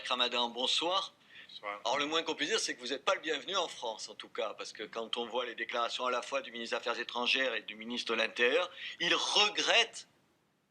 Tarek Ramadan, bonsoir. Bonsoir. Alors le moins qu'on puisse dire, c'est que vous n'êtes pas le bienvenu en France, en tout cas, parce que quand on voit les déclarations à la fois du ministre des Affaires étrangères et du ministre de l'Intérieur, ils regrettent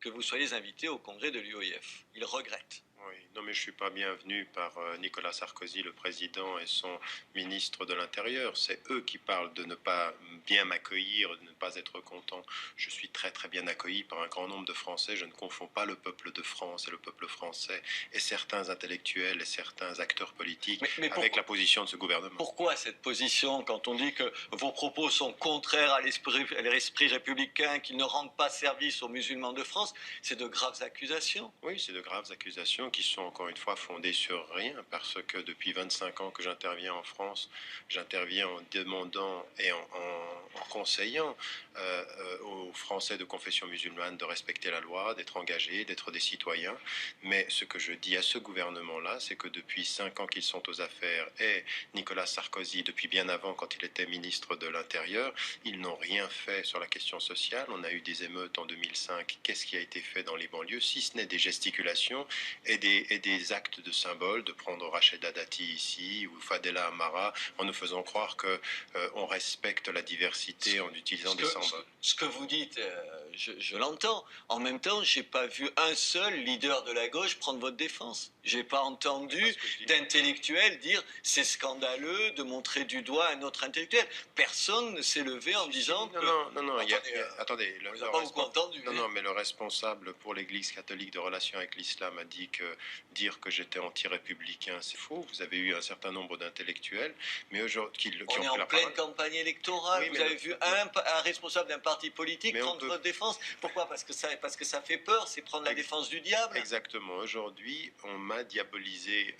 que vous soyez invité au congrès de l'UOIF. Ils regrettent. Oui, non mais je ne suis pas bienvenu par Nicolas Sarkozy, le président, et son ministre de l'Intérieur. C'est eux qui parlent de ne pas bien m'accueillir, de ne pas être content. Je suis très très bien accueilli par un grand nombre de Français. Je ne confonds pas le peuple de France et le peuple français et certains intellectuels et certains acteurs politiques Mais avec la position de ce gouvernement. Pourquoi cette position quand on dit que vos propos sont contraires à l'esprit républicain, qu'ils ne rendent pas service aux musulmans de France? C'est de graves accusations. Oui, c'est de graves accusations qui sont encore une fois fondées sur rien, parce que depuis 25 ans que j'interviens en France, j'interviens en demandant et en conseillant aux Français de confession musulmane de respecter la loi, d'être engagés, d'être des citoyens. Mais ce que je dis à ce gouvernement-là, c'est que depuis 5 ans qu'ils sont aux affaires, et Nicolas Sarkozy, depuis bien avant, quand il était ministre de l'Intérieur, ils n'ont rien fait sur la question sociale. On a eu des émeutes en 2005. Qu'est-ce qui a été fait dans les banlieues, si ce n'est des gesticulations et des actes de symbole, de prendre Rachida Dati ici ou Fadela Amara en nous faisant croire qu'on respecte la diversité en utilisant des symboles. Ce que vous dites, je l'entends. En même temps, je n'ai pas vu un seul leader de la gauche prendre votre défense. Je n'ai pas entendu d'intellectuel dire c'est scandaleux de montrer du doigt un autre intellectuel. Personne ne s'est levé en disant que... Non, attendez, on ne les a pas beaucoup entendus. Non, mais le responsable pour l'Église catholique de relations avec l'islam a dit que dire que j'étais anti-républicain, c'est faux. Vous avez eu un certain nombre d'intellectuels, mais aujourd'hui qui on est en pleine campagne électorale. Oui, vous avez vu un responsable d'un parti politique prendre votre défense. Pourquoi? Parce que ça fait peur, c'est prendre la défense du diable. Exactement. Aujourd'hui, on m'a diabolisé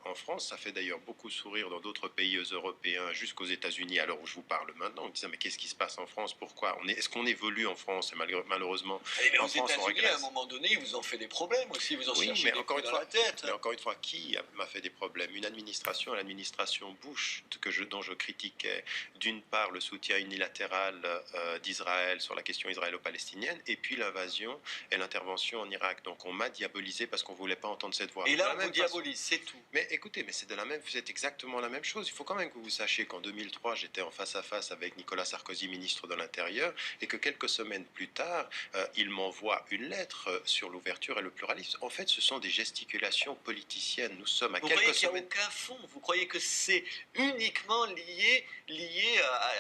en France. Ça fait d'ailleurs beaucoup sourire dans d'autres pays européens, jusqu'aux États-Unis, à l'heure où je vous parle maintenant, en disant mais qu'est-ce qui se passe en France? Pourquoi est-ce qu'on évolue en France? Et malheureusement, mais aux États-Unis, à un moment donné, ils vous ont fait des problèmes aussi. Vous en cherchez des coups dans la tête. Mais encore une fois, qui m'a fait des problèmes? Une administration, l'administration Bush, dont je critiquais d'une part le soutien unilatéral d'Israël sur la question israélo-palestinienne, et puis l'invasion et l'intervention en Irak. Donc on m'a diabolisé parce qu'on ne voulait pas entendre cette voix. Et là, on vous diabolise, c'est tout. Mais écoutez, mais c'est exactement la même chose. Il faut quand même que vous sachiez qu'en 2003, j'étais en face à face avec Nicolas Sarkozy, ministre de l'Intérieur, et que quelques semaines plus tard, il m'envoie une lettre sur l'ouverture et le pluralisme. En fait, ce sont des gesticulations politiciennes. Nous sommes à quelques semaines... Vous croyez qu'il n'y a aucun fond? Vous croyez que c'est uniquement lié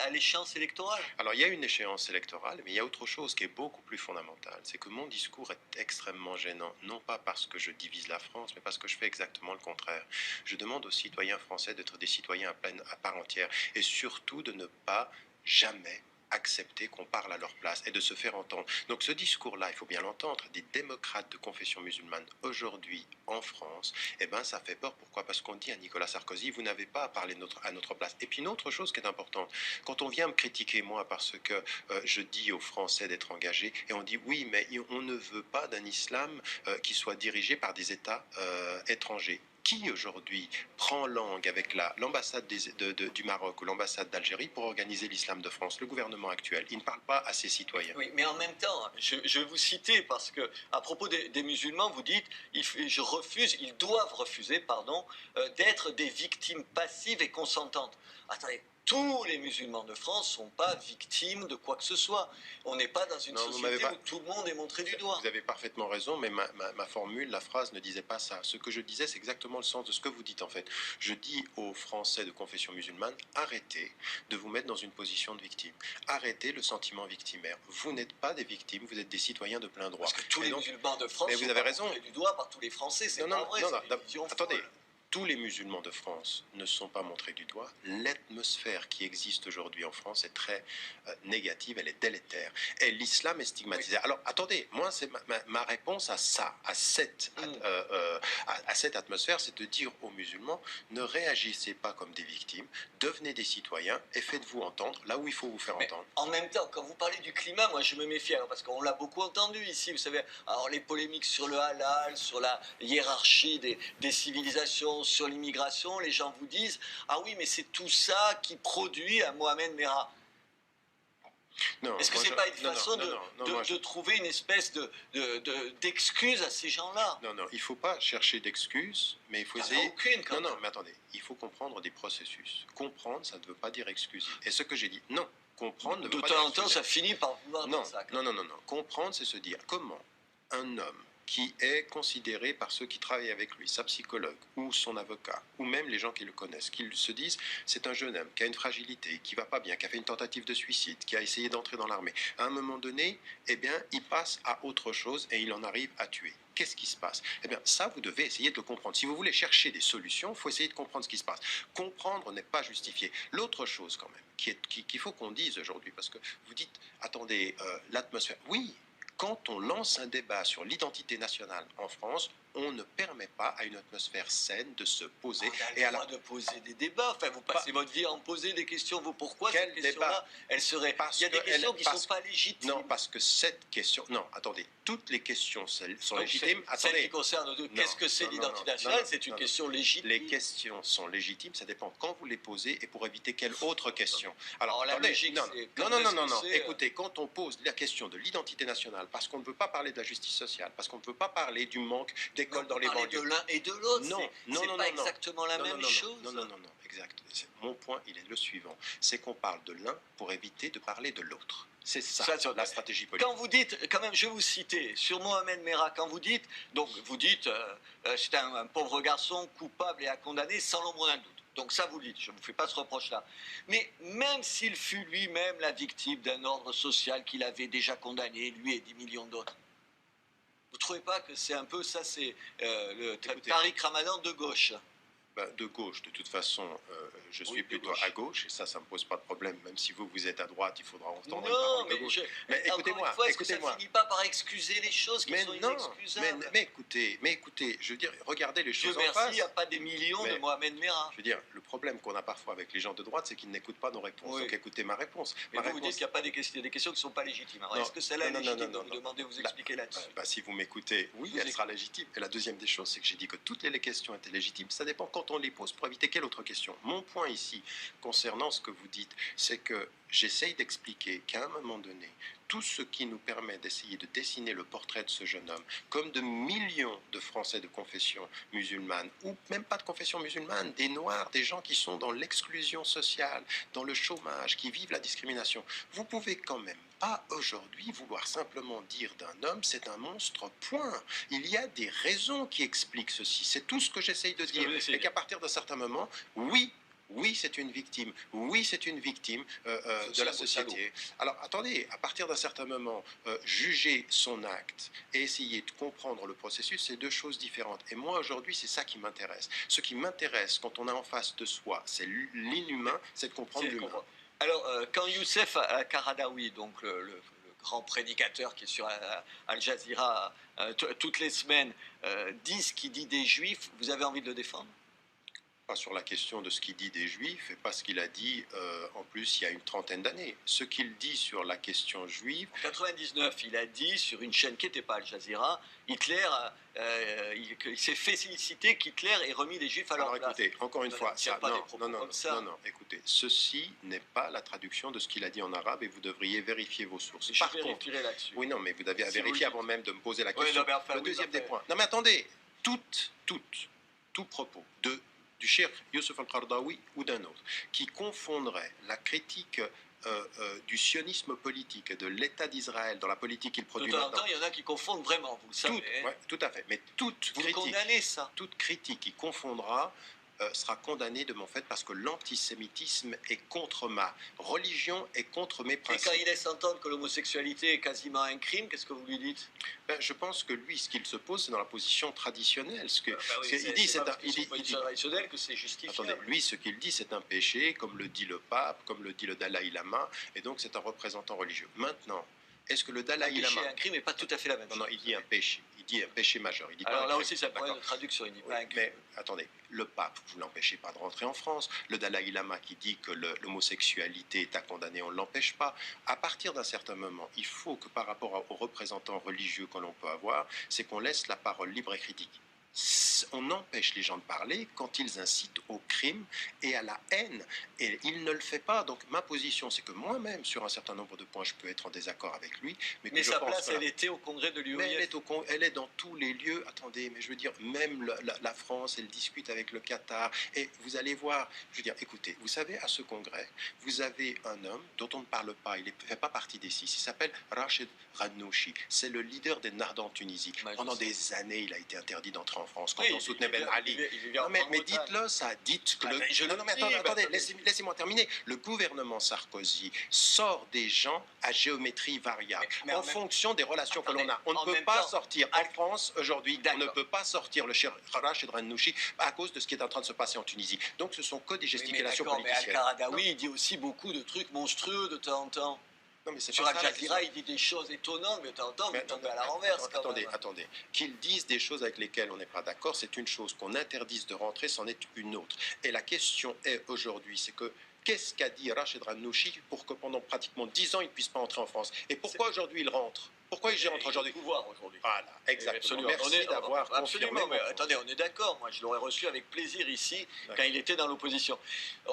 à l'échéance électorale? Alors, il y a une échéance électorale, mais il y a autre chose qui est beaucoup plus fondamentale. C'est que mon discours est extrêmement gênant, non pas parce que je divise la France, mais parce que je fais exactement le contraire. Je demande aux citoyens français d'être des citoyens à part entière, et surtout de ne pas jamais accepter qu'on parle à leur place et de se faire entendre. Donc ce discours-là, il faut bien l'entendre, des démocrates de confession musulmane aujourd'hui en France, eh ben ça fait peur. Pourquoi? Parce qu'on dit à Nicolas Sarkozy, vous n'avez pas à parler à notre place. Et puis une autre chose qui est importante, quand on vient me critiquer moi parce que je dis aux Français d'être engagés, et on dit oui, mais on ne veut pas d'un islam qui soit dirigé par des États étrangers. Qui aujourd'hui prend langue avec l'ambassade du Maroc ou l'ambassade d'Algérie pour organiser l'islam de France? Le gouvernement actuel, il ne parle pas à ses citoyens. Oui, mais en même temps, je vais vous citer parce que à propos des musulmans, vous dites ils doivent refuser, d'être des victimes passives et consentantes. Attendez. Tous les musulmans de France ne sont pas victimes de quoi que ce soit. On n'est pas dans une société où tout le monde est montré du doigt. Vous avez parfaitement raison, mais ma formule, la phrase ne disait pas ça. Ce que je disais, c'est exactement le sens de ce que vous dites en fait. Je dis aux Français de confession musulmane, arrêtez de vous mettre dans une position de victime. Arrêtez le sentiment victimaire. Vous n'êtes pas des victimes, vous êtes des citoyens de plein droit. Parce que tous les musulmans de France sont montrés du doigt par tous les Français, c'est pas vrai. Attendez. Tous les musulmans de France ne sont pas montrés du doigt. L'atmosphère qui existe aujourd'hui en France est très négative, elle est délétère. Et l'islam est stigmatisé. Oui. Alors, attendez, moi, c'est ma réponse à ça, à cette atmosphère, c'est de dire aux musulmans, ne réagissez pas comme des victimes, devenez des citoyens et faites-vous entendre là où il faut vous faire entendre. En même temps, quand vous parlez du climat, moi, je me méfie, parce qu'on l'a beaucoup entendu ici, vous savez, alors les polémiques sur le halal, sur la hiérarchie des civilisations, sur l'immigration, les gens vous disent « Ah oui, mais c'est tout ça qui produit un Mohamed Merah ». Non, Est-ce que moi c'est je... pas une non, non, façon non, non, non, moi, de trouver une espèce d'excuse à ces gens-là? non, non, il ne faut pas chercher d'excuses, mais il faut Il n'y en a essayer... aucune quand Non, non, même. mais attendez, il faut comprendre des processus. Comprendre, ça ne veut pas dire excuser. Et ce que j'ai dit, non, comprendre ne veut De pas dire temps en temps, excuser. ça finit par vouloir Non, dire ça. non, non, non, non. Comprendre, c'est se dire comment un homme qui est considéré par ceux qui travaillent avec lui, sa psychologue ou son avocat, ou même les gens qui le connaissent, qu'ils se disent c'est un jeune homme qui a une fragilité, qui va pas bien, qui a fait une tentative de suicide, qui a essayé d'entrer dans l'armée. À un moment donné, eh bien, il passe à autre chose et il en arrive à tuer. Qu'est-ce qui se passe? Eh bien, ça, vous devez essayer de le comprendre. Si vous voulez chercher des solutions, il faut essayer de comprendre ce qui se passe. Comprendre n'est pas justifié. L'autre chose, quand même, qu'il faut qu'on dise aujourd'hui, parce que vous dites, attendez, l'atmosphère. Oui, quand on lance un débat sur l'identité nationale en France, on ne permet pas à une atmosphère saine de se poser. On a le droit de poser des débats. Enfin, vous passez votre vie à en poser des questions. Vous, pourquoi Quel cette question-là, elle serait... Il y a des questions qui ne sont pas légitimes. Non, parce que cette question... Non, attendez. Toutes les questions sont légitimes. Celle qui concerne qu'est-ce que c'est l'identité nationale, c'est une question légitime. Les questions sont légitimes, ça dépend quand vous les posez et pour éviter quelle autre question. Alors, la logique, non. Écoutez, quand on pose la question de l'identité nationale, parce qu'on ne veut pas parler de la justice sociale, parce qu'on ne veut pas parler du manque d'écoles dans les banlieues. De l'un et de l'autre. Non, c'est pas exactement la même chose. Non, exact. Mon point, il est le suivant. C'est qu'on parle de l'un pour éviter de parler de l'autre. C'est ça la stratégie politique. Quand vous dites, quand même, je vais vous citer, sur Mohamed Merah, quand vous dites, c'est un pauvre garçon coupable et à condamner sans l'ombre d'un doute. Donc ça, vous le dites, je ne vous fais pas ce reproche-là. Mais même s'il fut lui-même la victime d'un ordre social qu'il avait déjà condamné, lui et 10 millions d'autres, vous ne trouvez pas que c'est un peu ça, c'est le Tariq Ramadan de gauche? De gauche, de toute façon, je suis plutôt à gauche, et ça ne me pose pas de problème. Même si vous êtes à droite, il faudra entendre une parole de gauche. Mais écoutez-moi, est-ce que ça ne finit pas par excuser les choses qui sont inexcusables? Mais écoutez, je veux dire, regardez les choses en face. Merci, il n'y a pas des millions de Mohamed Merah. Je veux dire, le problème qu'on a parfois avec les gens de droite, c'est qu'ils n'écoutent pas nos réponses. Donc écoutez ma réponse. Mais vous dites qu'il n'y a pas des questions qui ne sont pas légitimes. Alors est-ce que celle-là est légitime de vous demander, vous expliquer là-dessus? Si vous m'écoutez, oui, elle sera légitime. Et la deuxième des choses, c'est que j'ai dit que toutes les questions étaient légitimes. Ça dépend quand on les pose pour éviter quelle autre question. Mon point ici, concernant ce que vous dites, c'est que j'essaye d'expliquer qu'à un moment donné, tout ce qui nous permet d'essayer de dessiner le portrait de ce jeune homme, comme de millions de Français de confession musulmane, ou même pas de confession musulmane, des Noirs, des gens qui sont dans l'exclusion sociale, dans le chômage, qui vivent la discrimination, vous pouvez quand même pas aujourd'hui vouloir simplement dire d'un homme c'est un monstre, point. Il y a des raisons qui expliquent ceci. C'est tout ce que j'essaye de dire. Et qu'à partir d'un certain moment, oui, c'est une victime. Oui, c'est une victime de la société. Alors, attendez, à partir d'un certain moment, juger son acte et essayer de comprendre le processus, c'est deux choses différentes. Et moi, aujourd'hui, c'est ça qui m'intéresse. Ce qui m'intéresse quand on a en face de soi, c'est l'inhumain, c'est de comprendre l'humain. Alors, quand Youssef Al-Qaradawi, donc le grand prédicateur qui est sur Al Jazeera toutes les semaines, dit ce qu'il dit des Juifs, vous avez envie de le défendre? Pas sur la question de ce qu'il dit des Juifs, et pas ce qu'il a dit en plus il y a une trentaine d'années. Ce qu'il dit sur la question juive... En 99, il a dit sur une chaîne qui n'était pas Al Jazeera, Hitler, il s'est félicité qu'Hitler ait remis les Juifs à leur place. Alors écoutez, encore une fois, non, écoutez, ceci n'est pas la traduction de ce qu'il a dit en arabe et vous devriez vérifier vos sources. Par contre, là-dessus. Oui, non, mais vous devez vérifier avant même de me poser la question. Le deuxième des points. Non, mais attendez, tout propos du cheikh Youssef Al-Qaradawi ou d'un autre, qui confondrait la critique du sionisme politique et de l'État d'Israël dans la politique qu'il produit maintenant. De temps en temps, il y en a qui confondent vraiment, vous le savez. Tout à fait. Mais toute critique qui confondra sera condamnée de mon fait parce que l'antisémitisme est contre ma religion et contre mes principes. Et quand il laisse entendre que l'homosexualité est quasiment un crime, qu'est-ce que vous lui dites? Je pense que lui, ce qu'il se pose, c'est dans la position traditionnelle. Il dit traditionnelle que c'est justifié. Attendez, lui, ce qu'il dit, c'est un péché, comme le dit le pape, comme le dit le Dalai Lama, et donc c'est un représentant religieux. Maintenant, est-ce que le Dalai Lama... Un crime n'est pas tout à fait la même chose. Non, il dit un péché. Il dit un péché majeur. Il dit alors pas là aussi, ça pourrait de traduction. Il dit pas un crime. Mais attendez, le pape, vous ne l'empêchez pas de rentrer en France. Le Dalai Lama qui dit que l'homosexualité est à condamner, on ne l'empêche pas. À partir d'un certain moment, il faut que par rapport aux représentants religieux que l'on peut avoir, c'est qu'on laisse la parole libre et critique. On empêche les gens de parler quand ils incitent au crime et à la haine. Et il ne le fait pas. Donc ma position, c'est que moi-même, sur un certain nombre de points, je peux être en désaccord avec lui. Mais sa place, elle était au congrès de l'UOIF. Mais elle est dans tous les lieux. Attendez, mais je veux dire, même la France, elle discute avec le Qatar. Et vous allez voir, je veux dire, écoutez, vous savez, à ce congrès, vous avez un homme dont on ne parle pas, il ne fait pas partie des six. Il s'appelle Rachid Ranouchi. C'est le leader des Nards en Tunisie. Pendant des années, il a été interdit d'entrer en France quand on soutenait Ben Ali. Non, mais dites-le ça, dites que non, mais attendez, laissez-moi terminer. Le gouvernement Sarkozy sort des gens à géométrie variable en fonction des relations que l'on a. On ne peut pas sortir en France aujourd'hui, on ne peut pas sortir le cher Rachid Ranouchi à cause de ce qui est en train de se passer en Tunisie. Donc ce sont que des gesticulations politiciennes. Mais Al-Qaradawi, il dit aussi beaucoup de trucs monstrueux de temps en temps. Non, mais sur Al Jazeera, il dit des choses étonnantes, mais de temps en temps, il tombe à la renverse. Attendez. Qu'ils disent des choses avec lesquelles on n'est pas d'accord, c'est une chose. Qu'on interdise de rentrer, c'en est une autre. Et la question est aujourd'hui, c'est que qu'est-ce qu'a dit Rachid Ranouchi pour que pendant pratiquement 10 ans, il ne puisse pas entrer en France? Et pourquoi aujourd'hui il rentre? Pourquoi il rentre aujourd'hui? Pouvoir aujourd'hui. Voilà, exactement. Merci d'avoir confirmé. Mais attendez, on est d'accord. Moi, je l'aurais reçu avec plaisir ici quand il était dans l'opposition.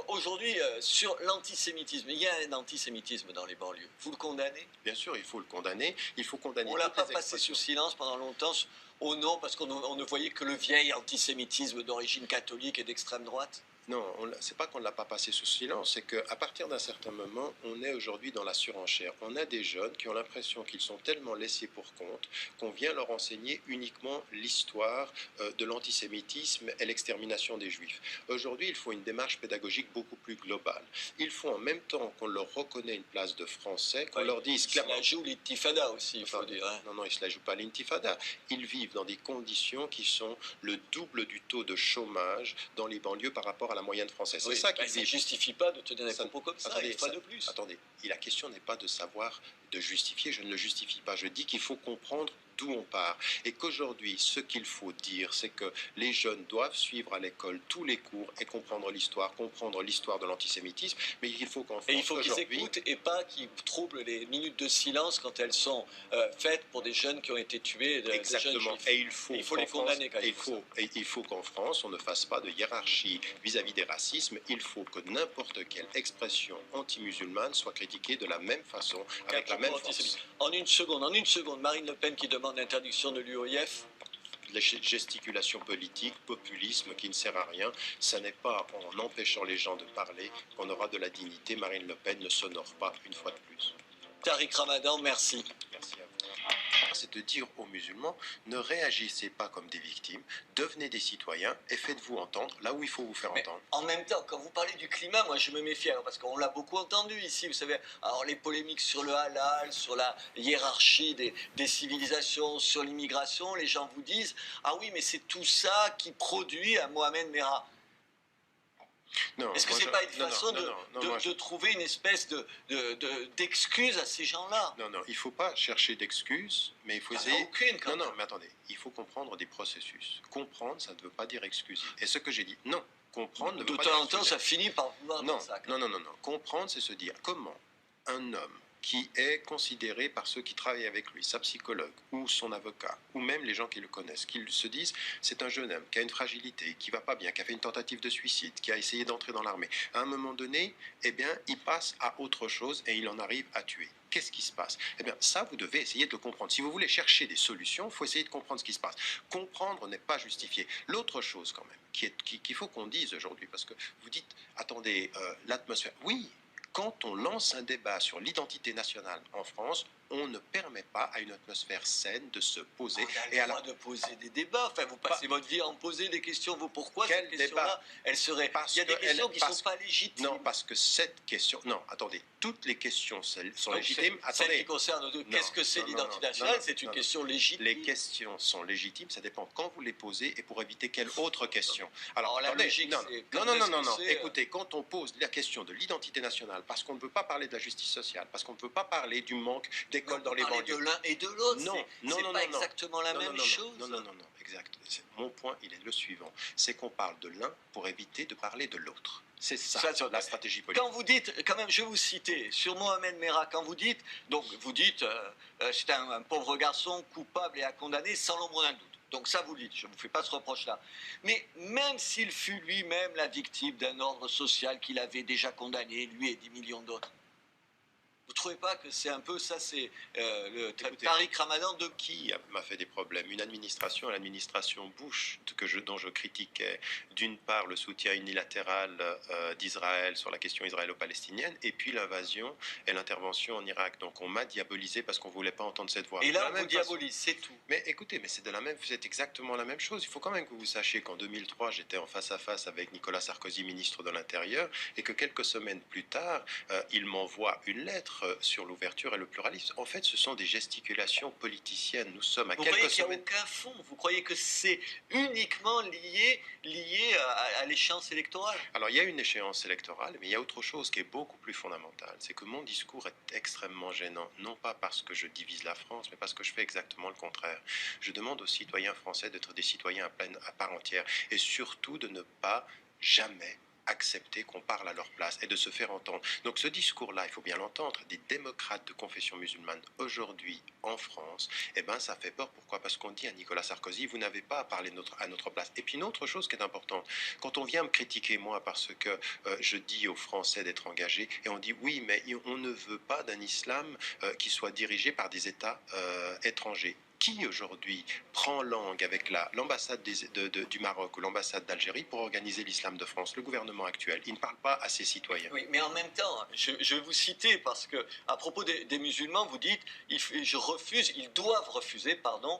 Aujourd'hui, sur l'antisémitisme, il y a un antisémitisme dans les banlieues. Vous le condamnez? Bien sûr, il faut le condamner. Il faut condamner. On ne l'a pas passé sous silence pendant longtemps, au nom, parce qu'on ne voyait que le vieil antisémitisme d'origine catholique et d'extrême droite. Non, c'est pas qu'on ne l'a pas passé sous silence, c'est qu'à partir d'un certain moment, on est aujourd'hui dans la surenchère. On a des jeunes qui ont l'impression qu'ils sont tellement laissés pour compte qu'on vient leur enseigner uniquement l'histoire de l'antisémitisme et l'extermination des Juifs. Aujourd'hui, il faut une démarche pédagogique beaucoup plus globale. Il faut en même temps qu'on leur reconnaît une place de français, qu'on leur dise clairement... Ils se la jouent l'intifada aussi, il faut dire. Hein. Non, ils ne se la jouent pas l'intifada. Ils vivent dans des conditions qui sont le double du taux de chômage dans les banlieues par rapport à la moyenne française. C'est ça qui ne justifie pas de tenir des propos comme ça, une fois de plus. Attendez, la question n'est pas de savoir, de justifier, je ne le justifie pas. Je dis qu'il faut comprendre d'où on part. Et qu'aujourd'hui, ce qu'il faut dire, c'est que les jeunes doivent suivre à l'école tous les cours et comprendre l'histoire de l'antisémitisme, mais il faut qu'en France, il faut qu'ils écoutent et pas qu'ils troublent les minutes de silence quand elles sont faites pour des jeunes qui ont été tués. Exactement. Et il faut les condamner quand il faut qu'en France, on ne fasse pas de hiérarchie vis-à-vis des racismes. Il faut que n'importe quelle expression anti-musulmane soit critiquée de la même façon, avec la même force. En une seconde, Marine Le Pen qui demande l'interdiction de l'UOIF. La gesticulation politique, populisme qui ne sert à rien, ça n'est pas en empêchant les gens de parler qu'on aura de la dignité. Marine Le Pen ne s'honore pas une fois de plus. Tariq Ramadan, merci. Merci à vous. C'est de dire aux musulmans, ne réagissez pas comme des victimes, devenez des citoyens et faites-vous entendre là où il faut vous faire entendre. En même temps, quand vous parlez du climat, moi je me méfie, parce qu'on l'a beaucoup entendu ici, vous savez, alors les polémiques sur le halal, sur la hiérarchie des civilisations, sur l'immigration, les gens vous disent, ah oui, mais c'est tout ça qui produit un Mohamed Merah. Est-ce que ce n'est pas une façon de trouver une espèce d'excuse à ces gens-là? Non, il ne faut pas chercher d'excuses, mais il faut essayer... Non, mais attendez, il faut comprendre des processus. Comprendre, ça ne veut pas dire excuser. Et ce que j'ai dit, non, comprendre ne veut pas dire excuser. De temps en temps, ça finit par vouloir dire ça. Non. Comprendre, c'est se dire comment un homme qui est considéré par ceux qui travaillent avec lui, sa psychologue ou son avocat, ou même les gens qui le connaissent, qui se disent c'est un jeune homme qui a une fragilité, qui va pas bien, qui a fait une tentative de suicide, qui a essayé d'entrer dans l'armée. À un moment donné, eh bien, il passe à autre chose et il en arrive à tuer. Qu'est-ce qui se passe? Eh bien, ça, vous devez essayer de le comprendre. Si vous voulez chercher des solutions, il faut essayer de comprendre ce qui se passe. Comprendre n'est pas justifier. L'autre chose, quand même, qu'il faut qu'on dise aujourd'hui, parce que vous dites, attendez, l'atmosphère. Oui. Quand on lance un débat sur l'identité nationale en France, on ne permet pas à une atmosphère saine de se poser. On a le droit de poser des débats. Enfin, vous passez votre vie à en poser des questions. Pourquoi cette question-là, elle serait... Il y a des questions qui ne sont pas légitimes. Non, parce que cette question... Non, attendez. Toutes les questions sont légitimes. Celle qui concerne... Qu'est-ce que c'est l'identité nationale? C'est une question légitime. Les questions sont légitimes. Ça dépend quand vous les posez et pour éviter quelle autre question. Alors la logique, non. Écoutez, quand on pose la question de l'identité nationale, parce qu'on ne veut pas parler de la justice sociale, parce qu'on ne veut pas parler du manque d'écoles dans les banlieues. De l'un et de l'autre. Non, pas exactement la même chose. Non, exact. Mon point, il est le suivant. C'est qu'on parle de l'un pour éviter de parler de l'autre. C'est ça, la stratégie politique. Quand vous dites, quand même, je vais vous citer, sur Mohamed Merah, quand vous dites, c'est un pauvre garçon coupable et à condamner sans l'ombre d'un doute. Donc ça, vous le dites, je ne vous fais pas ce reproche-là. Mais même s'il fut lui-même la victime d'un ordre social qu'il avait déjà condamné, lui et 10 millions d'autres, vous ne trouvez pas que c'est un peu ça, c'est le Écoutez, Tariq Ramadan de... qui m'a fait des problèmes? Une administration, l'administration Bush, dont je critiquais d'une part le soutien unilatéral d'Israël sur la question israélo-palestinienne, et puis l'invasion et l'intervention en Irak. Donc on m'a diabolisé parce qu'on ne voulait pas entendre cette voix. Et là, on vous diabolise, c'est tout. Mais écoutez, mais c'est exactement la même chose. Il faut quand même que vous sachiez qu'en 2003, j'étais en face à face avec Nicolas Sarkozy, ministre de l'Intérieur, et que quelques semaines plus tard, il m'envoie une lettre sur l'ouverture et le pluralisme. En fait, ce sont des gesticulations politiciennes. Nous sommes à Vous quelques croyez qu'il n'y a semaines... aucun fond? Vous croyez que c'est uniquement lié à l'échéance électorale? Alors, il y a une échéance électorale, mais il y a autre chose qui est beaucoup plus fondamentale. C'est que mon discours est extrêmement gênant, non pas parce que je divise la France, mais parce que je fais exactement le contraire. Je demande aux citoyens français d'être des citoyens à part entière, et surtout de ne pas jamais accepter qu'on parle à leur place et de se faire entendre. Donc ce discours-là, il faut bien l'entendre, des démocrates de confession musulmane aujourd'hui en France, eh ben ça fait peur. Pourquoi? Parce qu'on dit à Nicolas Sarkozy, vous n'avez pas à parler à notre place. Et puis une autre chose qui est importante, quand on vient me critiquer moi parce que je dis aux Français d'être engagés, et on dit oui, mais on ne veut pas d'un islam qui soit dirigé par des États étrangers. Qui aujourd'hui prend langue avec l'ambassade du Maroc ou l'ambassade d'Algérie pour organiser l'islam de France? Le gouvernement actuel. Il ne parle pas à ses citoyens. Oui, mais en même temps, je vais vous citer parce que à propos des musulmans, vous dites, ils doivent refuser, pardon,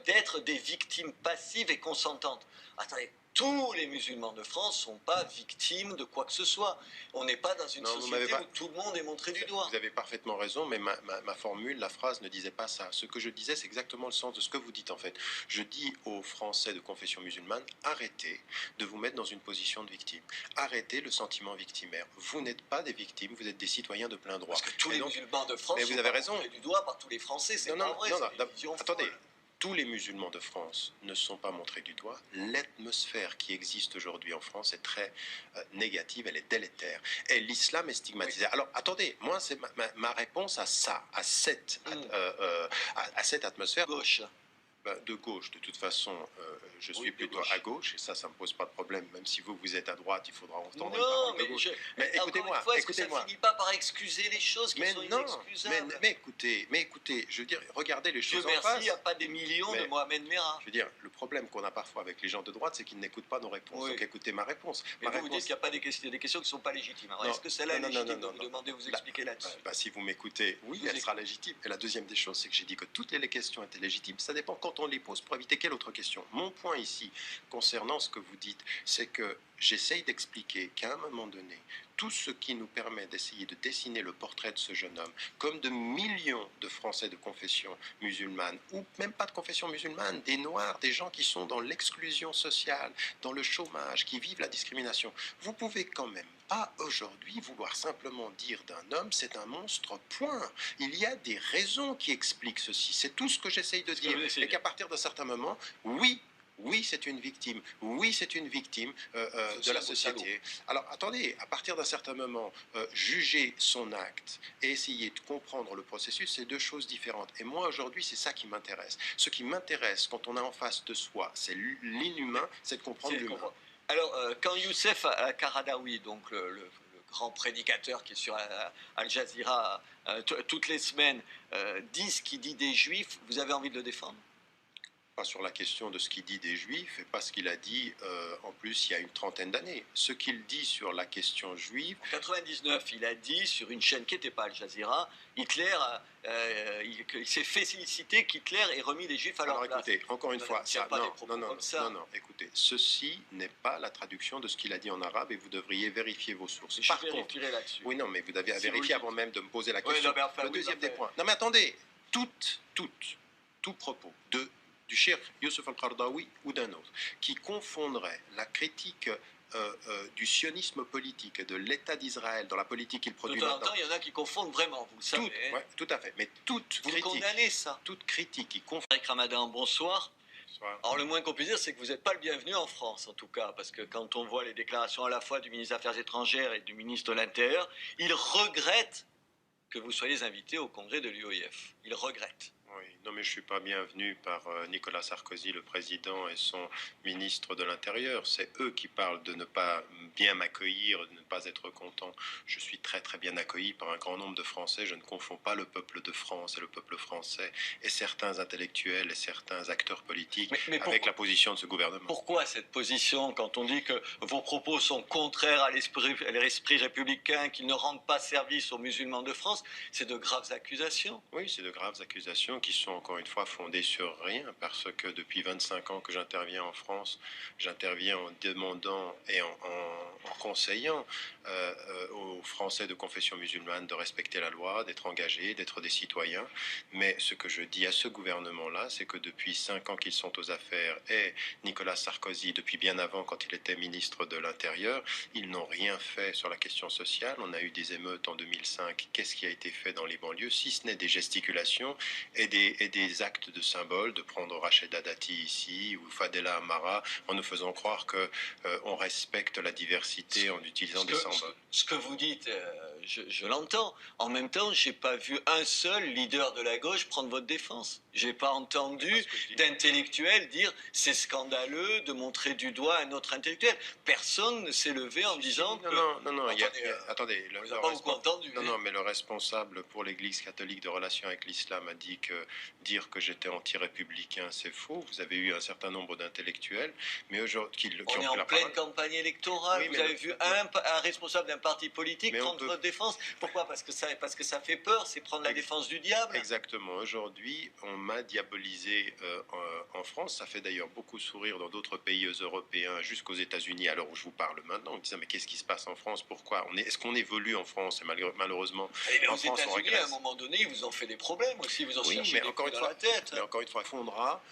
d'être des victimes passives et consentantes. Attendez. Tous les musulmans de France ne sont pas victimes de quoi que ce soit. On n'est pas dans une société où tout le monde est montré du doigt. Vous avez parfaitement raison, mais ma formule, la phrase ne disait pas ça. Ce que je disais, c'est exactement le sens de ce que vous dites en fait. Je dis aux Français de confession musulmane, arrêtez de vous mettre dans une position de victime. Arrêtez le sentiment victimaire. Vous n'êtes pas des victimes, vous êtes des citoyens de plein droit. Parce que tous les musulmans de France sont montrés du doigt par tous les Français, c'est pas vrai. Attendez. Tous les musulmans de France ne sont pas montrés du doigt. L'atmosphère qui existe aujourd'hui en France est très négative, elle est délétère. Et l'islam est stigmatisé. Oui. Alors, attendez, moi, c'est ma réponse à ça, à cette atmosphère. Gauche. De gauche, de toute façon, je suis plutôt à gauche, et ça ne me pose pas de problème. Même si vous êtes à droite, il faudra entendre une parole de gauche. Mais écoutez-moi, est-ce que ça ne finit pas par excuser les choses qui sont inexcusables? Mais écoutez, je veux dire, regardez les choses en face. Il n'y a pas des millions de Mohamed Merah. Je veux dire, le problème qu'on a parfois avec les gens de droite, c'est qu'ils n'écoutent pas nos réponses. Oui. Donc écoutez ma réponse. Mais vous dites qu'il n'y a pas des questions qui ne sont pas légitimes. Alors est-ce que celle-là est légitime de vous demander de vous expliquer là-dessus? Si vous m'écoutez, oui, elle sera légitime. Et la deuxième des choses, c'est que j'ai dit que toutes les questions étaient légitimes. Ça dépend quand on les pose pour éviter quelle autre question. Mon point ici, concernant ce que vous dites, c'est que j'essaye d'expliquer qu'à un moment donné, tout ce qui nous permet d'essayer de dessiner le portrait de ce jeune homme, comme de millions de Français de confession musulmane, ou même pas de confession musulmane, des Noirs, des gens qui sont dans l'exclusion sociale, dans le chômage, qui vivent la discrimination, vous pouvez quand même pas aujourd'hui vouloir simplement dire d'un homme c'est un monstre, point. Il y a des raisons qui expliquent ceci. C'est tout ce que j'essaye de dire. Et qu'à partir d'un certain moment, oui, c'est une victime. Oui, c'est une victime de la société. Alors, attendez, à partir d'un certain moment, juger son acte et essayer de comprendre le processus, c'est deux choses différentes. Et moi, aujourd'hui, c'est ça qui m'intéresse. Ce qui m'intéresse quand on a en face de soi, c'est l'inhumain, c'est de comprendre l'humain. Alors, quand Youssef Qaradawi, donc le grand prédicateur qui est sur Al Jazeera toutes les semaines, dit ce qu'il dit des Juifs, vous avez envie de le défendre? Pas sur la question de ce qu'il dit des Juifs, et pas ce qu'il a dit en plus il y a une trentaine d'années. Ce qu'il dit sur la question juive... En 99, il a dit sur une chaîne qui n'était pas Al Jazeera, Hitler, il s'est félicité qu'Hitler ait remis les Juifs à leur place. Écoutez, encore une fois, non, écoutez, ceci n'est pas la traduction de ce qu'il a dit en arabe et vous devriez vérifier vos sources. Je vérifierai là-dessus. Oui, non, mais vous devez vérifier avant même de me poser la question. Oui, le deuxième des points. Non, mais attendez, tout propos du cheikh Youssef al-Qaradawi ou d'un autre, qui confondrait la critique du sionisme politique et de l'État d'Israël dans la politique qu'il produit maintenant. De temps en temps, il y en a qui confondent vraiment, vous le savez. Tout à fait, mais toute critique... Vous condamnez ça. Toute critique qui confond... Tariq Ramadan, bonsoir. Bonsoir. Alors le moins qu'on puisse dire, c'est que vous n'êtes pas le bienvenu en France, en tout cas, parce que quand on voit les déclarations à la fois du ministre des Affaires étrangères et du ministre de l'Intérieur, il regrette que vous soyez invité au congrès de l'UOIF. Il regrette. Oui, non mais je ne suis pas bienvenu par Nicolas Sarkozy, le président, et son ministre de l'Intérieur. C'est eux qui parlent de ne pas bien m'accueillir, de ne pas être content. Je suis très très bien accueilli par un grand nombre de Français. Je ne confonds pas le peuple de France et le peuple français et certains intellectuels et certains acteurs politiques avec la position de ce gouvernement. Pourquoi cette position quand on dit que vos propos sont contraires à l'esprit républicain, qu'ils ne rendent pas service aux musulmans de France? C'est de graves accusations. Oui, c'est de graves accusations qui sont encore une fois fondées sur rien, parce que depuis 25 ans que j'interviens en France, j'interviens en demandant et en conseillant aux Français de confession musulmane de respecter la loi, d'être engagés, d'être des citoyens. Mais ce que je dis à ce gouvernement-là, c'est que depuis 5 ans qu'ils sont aux affaires, et Nicolas Sarkozy, depuis bien avant, quand il était ministre de l'Intérieur, ils n'ont rien fait sur la question sociale. On a eu des émeutes en 2005. Qu'est-ce qui a été fait dans les banlieues, si ce n'est des gesticulations et des actes de symbole, de prendre Rachida Dati ici ou Fadela Amara en nous faisant croire qu'on respecte la diversité en utilisant des symboles. Ce que vous dites, je l'entends. En même temps, je n'ai pas vu un seul leader de la gauche prendre votre défense. Je n'ai pas entendu d'intellectuel dire c'est scandaleux de montrer du doigt un autre intellectuel. Personne ne s'est levé en disant que... Non, attendez. On ne vous a pas beaucoup entendu. Non, mais le responsable pour l'Église catholique de relations avec l'islam a dit que dire que j'étais anti-républicain, c'est faux. Vous avez eu un certain nombre d'intellectuels, mais aujourd'hui qui ont pris la parole. On est en pleine campagne électorale. Oui, vous avez vu un responsable d'un parti politique prendre votre défense. Pourquoi? Parce que ça fait peur, c'est prendre la défense du diable. Exactement. Aujourd'hui, on m'a diabolisé en France. Ça fait d'ailleurs beaucoup sourire dans d'autres pays européens, jusqu'aux États-Unis, à l'heure où je vous parle maintenant, en disant mais qu'est-ce qui se passe en France? Pourquoi est-ce qu'on évolue en France? Et malheureusement, en France, on régresse. À un moment donné, ils vous ont fait des problèmes aussi. Vous en cherchez des coups dans la tête. Mais encore une fois, Fondra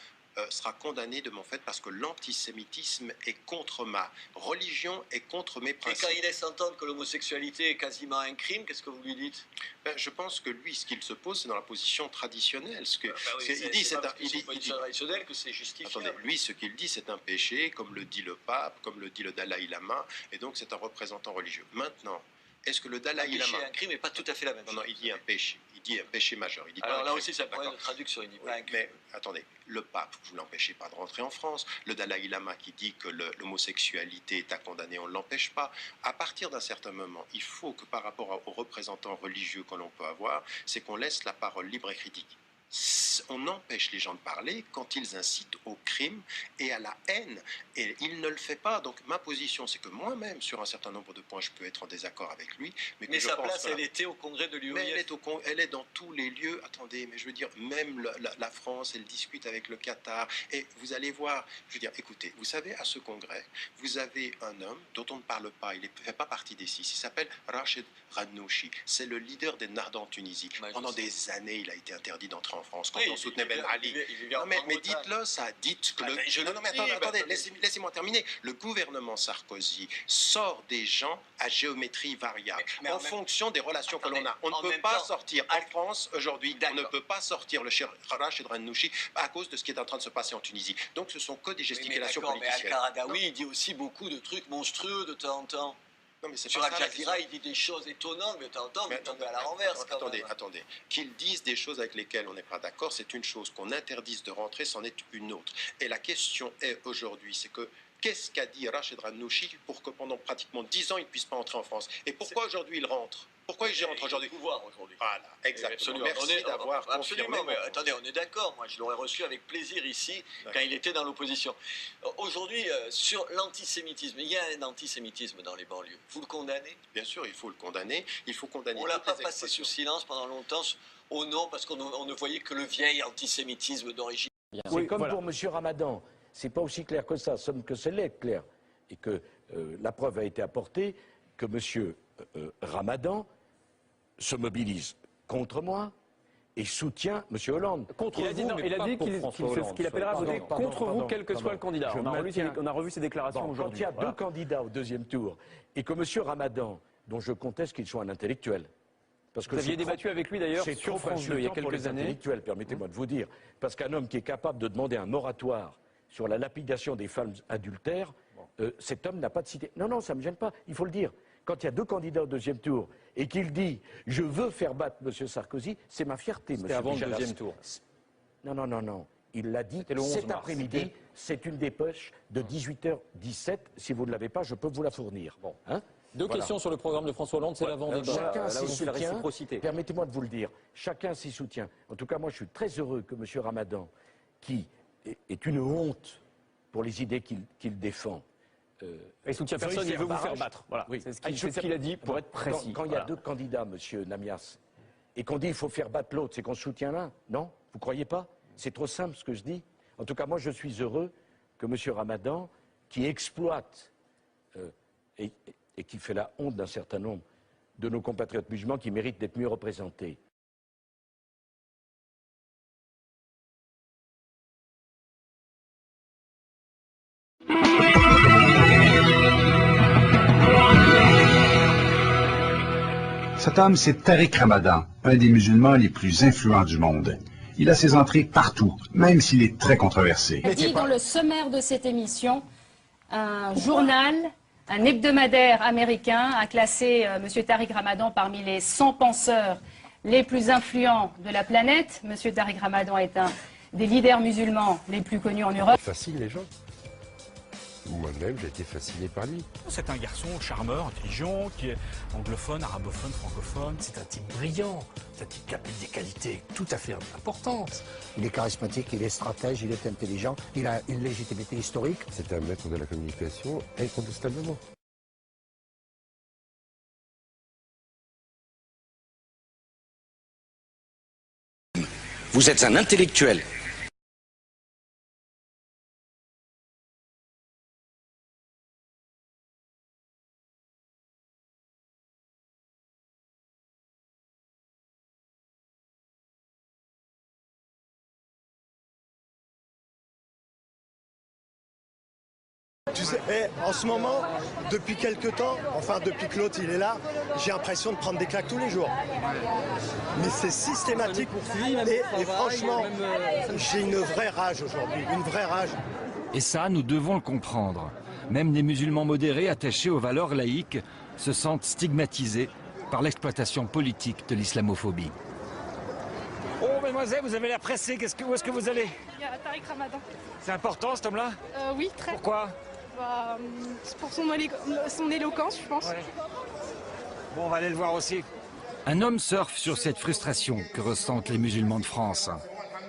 sera condamné de mon fait parce que l'antisémitisme est contre ma religion et contre mes principes. Et quand il laisse entendre que l'homosexualité est quasiment un crime, qu'est-ce que vous lui dites? Je pense que lui, ce qu'il se pose, c'est dans la position traditionnelle. Il dit, c'est traditionnel que c'est justifié. Attendez, lui, ce qu'il dit, c'est un péché, comme le dit le pape, comme le dit le Dalai Lama, et donc c'est un représentant religieux. Maintenant, est-ce que le Dalai Lama... Un crime n'est pas tout à fait la même chose. Non, il dit un péché. Il dit un péché majeur. Il dit alors pas là aussi, ça problème de traduction. Il dit pas un crime. Mais attendez, le pape, vous ne l'empêchez pas de rentrer en France. Le Dalai Lama qui dit que l'homosexualité est à condamner, on ne l'empêche pas. À partir d'un certain moment, il faut que par rapport aux représentants religieux que l'on peut avoir, c'est qu'on laisse la parole libre et critique. On empêche les gens de parler quand ils incitent au crime et à la haine. Et il ne le fait pas. Donc ma position, c'est que moi-même, sur un certain nombre de points, je peux être en désaccord avec lui. Mais sa place, elle était au congrès de l'UOIF. Mais elle est dans tous les lieux. Attendez, mais je veux dire, même la France, elle discute avec le Qatar. Et vous allez voir, je veux dire, écoutez, vous savez, à ce congrès, vous avez un homme dont on ne parle pas, il ne fait pas partie des 6. Il s'appelle Rachid Ranouchi. C'est le leader des Nards en Tunisie. Pendant des années, il a été interdit d'entrer en France quand on soutenait Ben Ali. Non, mais dites-le ça, dites que Non, mais attendez, laissez-moi terminer. Le gouvernement Sarkozy sort des gens à géométrie variable en fonction des relations que l'on a. On ne peut pas sortir en France aujourd'hui, on ne peut pas sortir le cher Rachid Ranouchi à cause de ce qui est en train de se passer en Tunisie. Donc ce sont que des gesticulations politiciennes. Mais Al-Qaradawi, il dit aussi beaucoup de trucs monstrueux de temps en temps. Non, mais sur Al Jazeera, il dit des choses étonnantes, mais de temps en temps, vous tombez à la renverse. Attendez. Qu'ils disent des choses avec lesquelles on n'est pas d'accord, c'est une chose. Qu'on interdise de rentrer, c'en est une autre. Et la question est aujourd'hui, c'est que qu'est-ce qu'a dit Rachid Ranouchi pour que pendant pratiquement 10 ans, il ne puisse pas entrer en France? Et pourquoi aujourd'hui il rentre? Pourquoi il rentre aujourd'hui? Pouvoir aujourd'hui. Voilà, exactement. Merci d'avoir confirmé. Mais attendez, on est d'accord. Moi, je l'aurais reçu avec plaisir ici quand il était dans l'opposition. Aujourd'hui, sur l'antisémitisme, il y a un antisémitisme dans les banlieues. Vous le condamnez? Bien sûr, il faut le condamner. Il faut condamner. On ne l'a pas passé sous silence pendant longtemps au nom parce qu'on ne voyait que le vieil antisémitisme d'origine. C'est comme pour M. Ramadan. C'est pas aussi clair que ça, somme que c'est clair. Et que la preuve a été apportée que M. Ramadan se mobilise contre moi et soutient M. Hollande. Il a dit qu'il appellera à voter contre vous, quel que soit le candidat. On a revu ses déclarations aujourd'hui. Quand il y a deux candidats au deuxième tour et que M. Ramadan, dont je conteste qu'il soit un intellectuel, parce que vous aviez débattu avec lui d'ailleurs sur France 2 il y a quelques années. Permettez-moi de vous dire, parce qu'un homme qui est capable de demander un moratoire sur la lapidation des femmes adultères, cet homme n'a pas de cité. Non, ça ne me gêne pas, il faut le dire. Quand il y a deux candidats au deuxième tour et qu'il dit « je veux faire battre M. Sarkozy », c'est ma fierté, M. C'était avant le deuxième tour. Non, non, non, non. Il l'a dit cet après-midi. C'est une dépêche de 18h17. Si vous ne l'avez pas, je peux vous la fournir. Bon. Hein? Deux questions sur le programme de François Hollande, c'est l'avant-débat. Chacun s'y soutient. Permettez-moi de vous le dire. Chacun s'y soutient. En tout cas, moi, je suis très heureux que M. Ramadan, qui est une honte pour les idées qu'il défend. Il soutient personne, il veut vous faire battre. Voilà. Oui. C'est ce qu'il a dit pour être précis. Quand il y a deux candidats, M. Namias, et qu'on dit qu'il faut faire battre l'autre, c'est qu'on soutient l'un, non? Vous ne croyez pas? C'est trop simple ce que je dis. En tout cas, moi, je suis heureux que M. Ramadan, qui exploite et qui fait la honte d'un certain nombre de nos compatriotes musulmans qui méritent d'être mieux représentés. Cet homme, c'est Tariq Ramadan, un des musulmans les plus influents du monde. Il a ses entrées partout, même s'il est très controversé. Dit dans le sommaire de cette émission, un journal, un hebdomadaire américain a classé M. Tariq Ramadan parmi les 100 penseurs les plus influents de la planète. M. Tariq Ramadan est un des leaders musulmans les plus connus en Europe. Fascine les gens. Moi-même, j'ai été fasciné par lui. C'est un garçon charmeur, intelligent, qui est anglophone, arabophone, francophone. C'est un type brillant, c'est un type qui a des qualités tout à fait importantes. Il est charismatique, il est stratège, il est intelligent, il a une légitimité historique. C'est un maître de la communication, incontestablement. Vous êtes un intellectuel. Tu sais, en ce moment, depuis quelques temps, enfin depuis que l'autre il est là, j'ai l'impression de prendre des claques tous les jours. Mais c'est systématique et franchement, j'ai une vraie rage aujourd'hui, une vraie rage. Et ça, nous devons le comprendre. Même des musulmans modérés attachés aux valeurs laïques se sentent stigmatisés par l'exploitation politique de l'islamophobie. Oh, mademoiselle, vous avez l'air pressée. Où est-ce que vous allez? Il y a Tariq Ramadan. C'est important, cet homme-là? Oui, très. Pourquoi? C'est pour son éloquence, je pense. Ouais. Bon, on va aller le voir aussi. Un homme surfe sur cette frustration que ressentent les musulmans de France.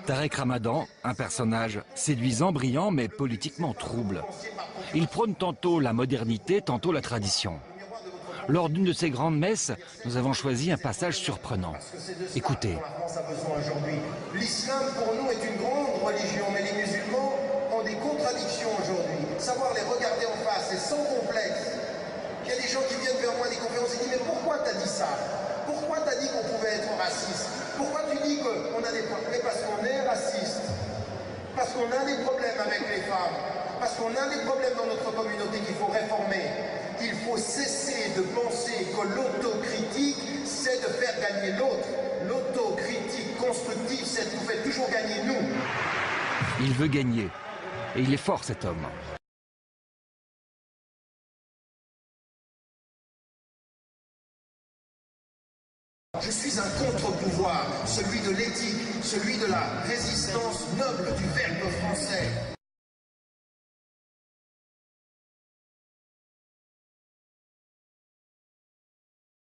Tariq Ramadan, un personnage séduisant, brillant, mais politiquement trouble. Il prône tantôt la modernité, tantôt la tradition. Lors d'une de ses grandes messes, nous avons choisi un passage surprenant. Écoutez. L'islam pour nous est une grande religion, mais les musulmans ont des contradictions aujourd'hui. Savoir les regarder en face et sans complexe. Il y a des gens qui viennent vers moi des conférences et disent mais pourquoi t'as dit ça? Pourquoi t'as dit qu'on pouvait être raciste? Pourquoi tu dis qu'on a des problèmes? Parce qu'on est raciste. Parce qu'on a des problèmes avec les femmes. Parce qu'on a des problèmes dans notre communauté qu'il faut réformer. Il faut cesser de penser que l'autocritique, c'est de faire gagner l'autre. L'autocritique constructive, c'est de nous faire toujours gagner nous. Il veut gagner. Et il est fort, cet homme. Je suis un contre-pouvoir, celui de l'éthique, celui de la résistance noble du verbe français.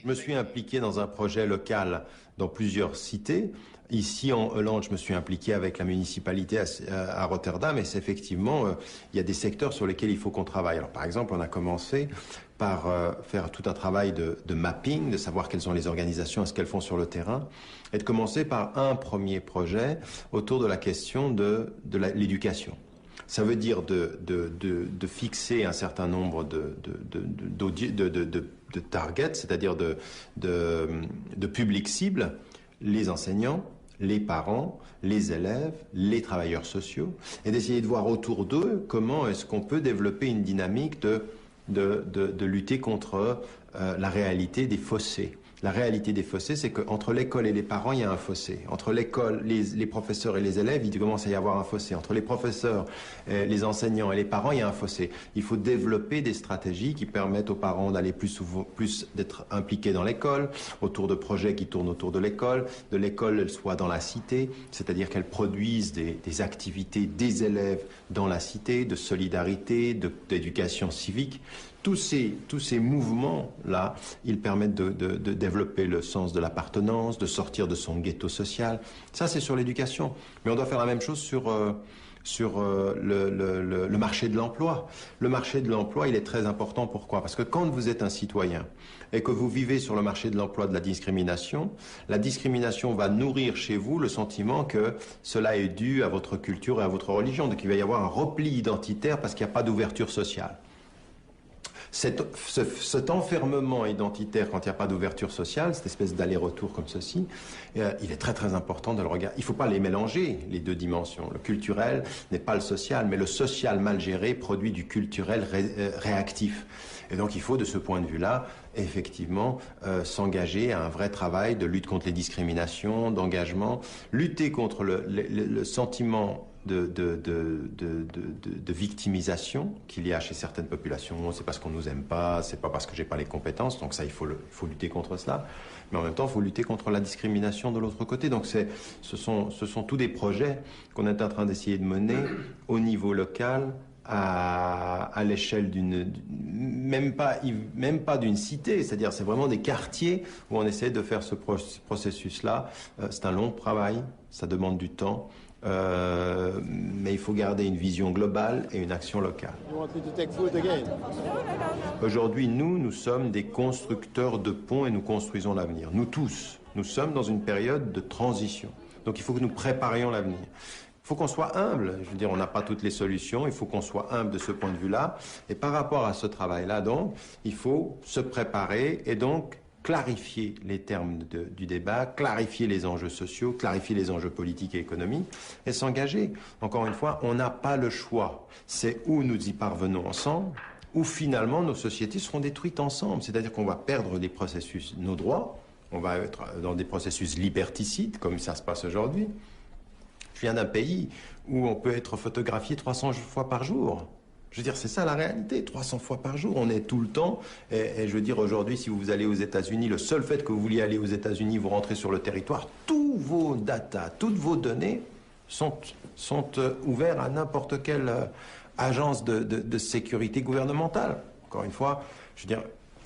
Je me suis impliqué dans un projet local dans plusieurs cités. Ici, en Hollande, je me suis impliqué avec la municipalité à Rotterdam et c'est effectivement, il y a des secteurs sur lesquels il faut qu'on travaille. Alors, par exemple, on a commencé par faire tout un travail de mapping, de savoir quelles sont les organisations et ce qu'elles font sur le terrain, et de commencer par un premier projet autour de la question de l'éducation. Ça veut dire de fixer un certain nombre de targets, c'est-à-dire de publics cibles, les enseignants, les parents, les élèves, les travailleurs sociaux, et d'essayer de voir autour d'eux comment est-ce qu'on peut développer une dynamique de lutter contre la réalité des fossés La réalité des fossés, c'est qu'entre l'école et les parents, il y a un fossé. Entre l'école, les professeurs et les élèves, il commence à y avoir un fossé. Entre les professeurs, les enseignants et les parents, il y a un fossé. Il faut développer des stratégies qui permettent aux parents d'aller plus d'être impliqués dans l'école, autour de projets qui tournent autour de l'école elle soit dans la cité, c'est-à-dire qu'elle produise des activités des élèves dans la cité, de solidarité, d'éducation civique. Tous ces mouvements-là, ils permettent de développer le sens de l'appartenance, de sortir de son ghetto social. Ça, c'est sur l'éducation. Mais on doit faire la même chose sur le marché de l'emploi. Le marché de l'emploi, il est très important. Pourquoi? Parce que quand vous êtes un citoyen et que vous vivez sur le marché de l'emploi de la discrimination va nourrir chez vous le sentiment que cela est dû à votre culture et à votre religion. Donc il va y avoir un repli identitaire parce qu'il n'y a pas d'ouverture sociale. Cet enfermement identitaire, quand il n'y a pas d'ouverture sociale, cette espèce d'aller-retour comme ceci, il est très très important de le regarder. Il ne faut pas les mélanger, les deux dimensions. Le culturel n'est pas le social, mais le social mal géré produit du culturel réactif. Et donc il faut, de ce point de vue-là, effectivement, s'engager à un vrai travail de lutte contre les discriminations, d'engagement, lutter contre le sentiment de victimisation qu'il y a chez certaines populations. C'est parce qu'on nous aime pas, c'est pas parce que j'ai pas les compétences, donc ça il faut lutter contre cela. Mais en même temps, il faut lutter contre la discrimination de l'autre côté. Donc ce sont tous des projets qu'on est en train d'essayer de mener au niveau local, à l'échelle même pas d'une cité, c'est-à-dire c'est vraiment des quartiers où on essaie de faire ce processus-là. C'est un long travail, ça demande du temps. Mais il faut garder une vision globale et une action locale. Aujourd'hui, nous sommes des constructeurs de ponts et nous construisons l'avenir. Nous tous, nous sommes dans une période de transition. Donc il faut que nous préparions l'avenir. Il faut qu'on soit humble. Je veux dire, on n'a pas toutes les solutions. Il faut qu'on soit humble de ce point de vue-là. Et par rapport à ce travail-là, donc, il faut se préparer et donc clarifier les termes du débat, clarifier les enjeux sociaux, clarifier les enjeux politiques et économiques et s'engager. Encore une fois, on n'a pas le choix. C'est où nous y parvenons ensemble, ou finalement nos sociétés seront détruites ensemble. C'est-à-dire qu'on va perdre des processus, nos droits, on va être dans des processus liberticides, comme ça se passe aujourd'hui. Je viens d'un pays où on peut être photographié 300 fois par jour. Je veux dire, c'est ça la réalité, 300 fois par jour, on est tout le temps. Et je veux dire, aujourd'hui, si vous allez aux États-Unis, le seul fait que vous vouliez aller aux États-Unis, vous rentrez sur le territoire, tous vos data, toutes vos données sont ouverts à n'importe quelle agence de sécurité gouvernementale. Encore une fois, je veux dire,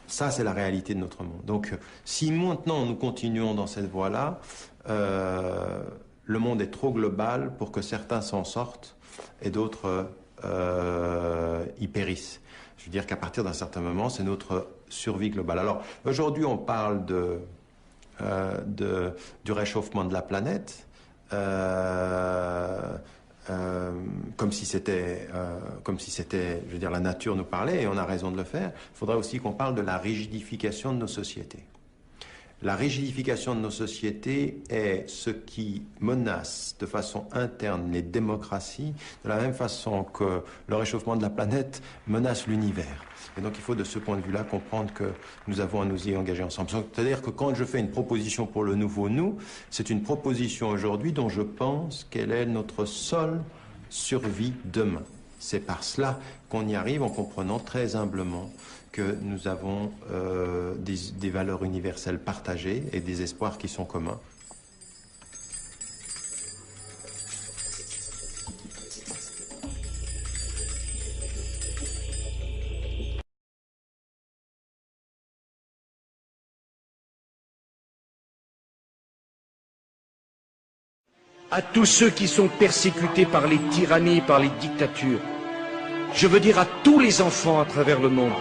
ça c'est la réalité de notre monde. Donc, si maintenant nous continuons dans cette voie-là, le monde est trop global pour que certains s'en sortent et d'autres y périssent. Je veux dire qu'à partir d'un certain moment, c'est notre survie globale. Alors, aujourd'hui, on parle du réchauffement de la planète, comme si c'était, je veux dire, la nature nous parlait, et on a raison de le faire. Il faudrait aussi qu'on parle de la rigidification de nos sociétés. La rigidification de nos sociétés est ce qui menace de façon interne les démocraties, de la même façon que le réchauffement de la planète menace l'univers. Et donc il faut de ce point de vue-là comprendre que nous avons à nous y engager ensemble. C'est-à-dire que quand je fais une proposition pour le nouveau nous, c'est une proposition aujourd'hui dont je pense qu'elle est notre seule survie demain. C'est par cela qu'on y arrive en comprenant très humblement que nous avons des valeurs universelles partagées et des espoirs qui sont communs. À tous ceux qui sont persécutés par les tyrannies, par les dictatures, je veux dire à tous les enfants à travers le monde,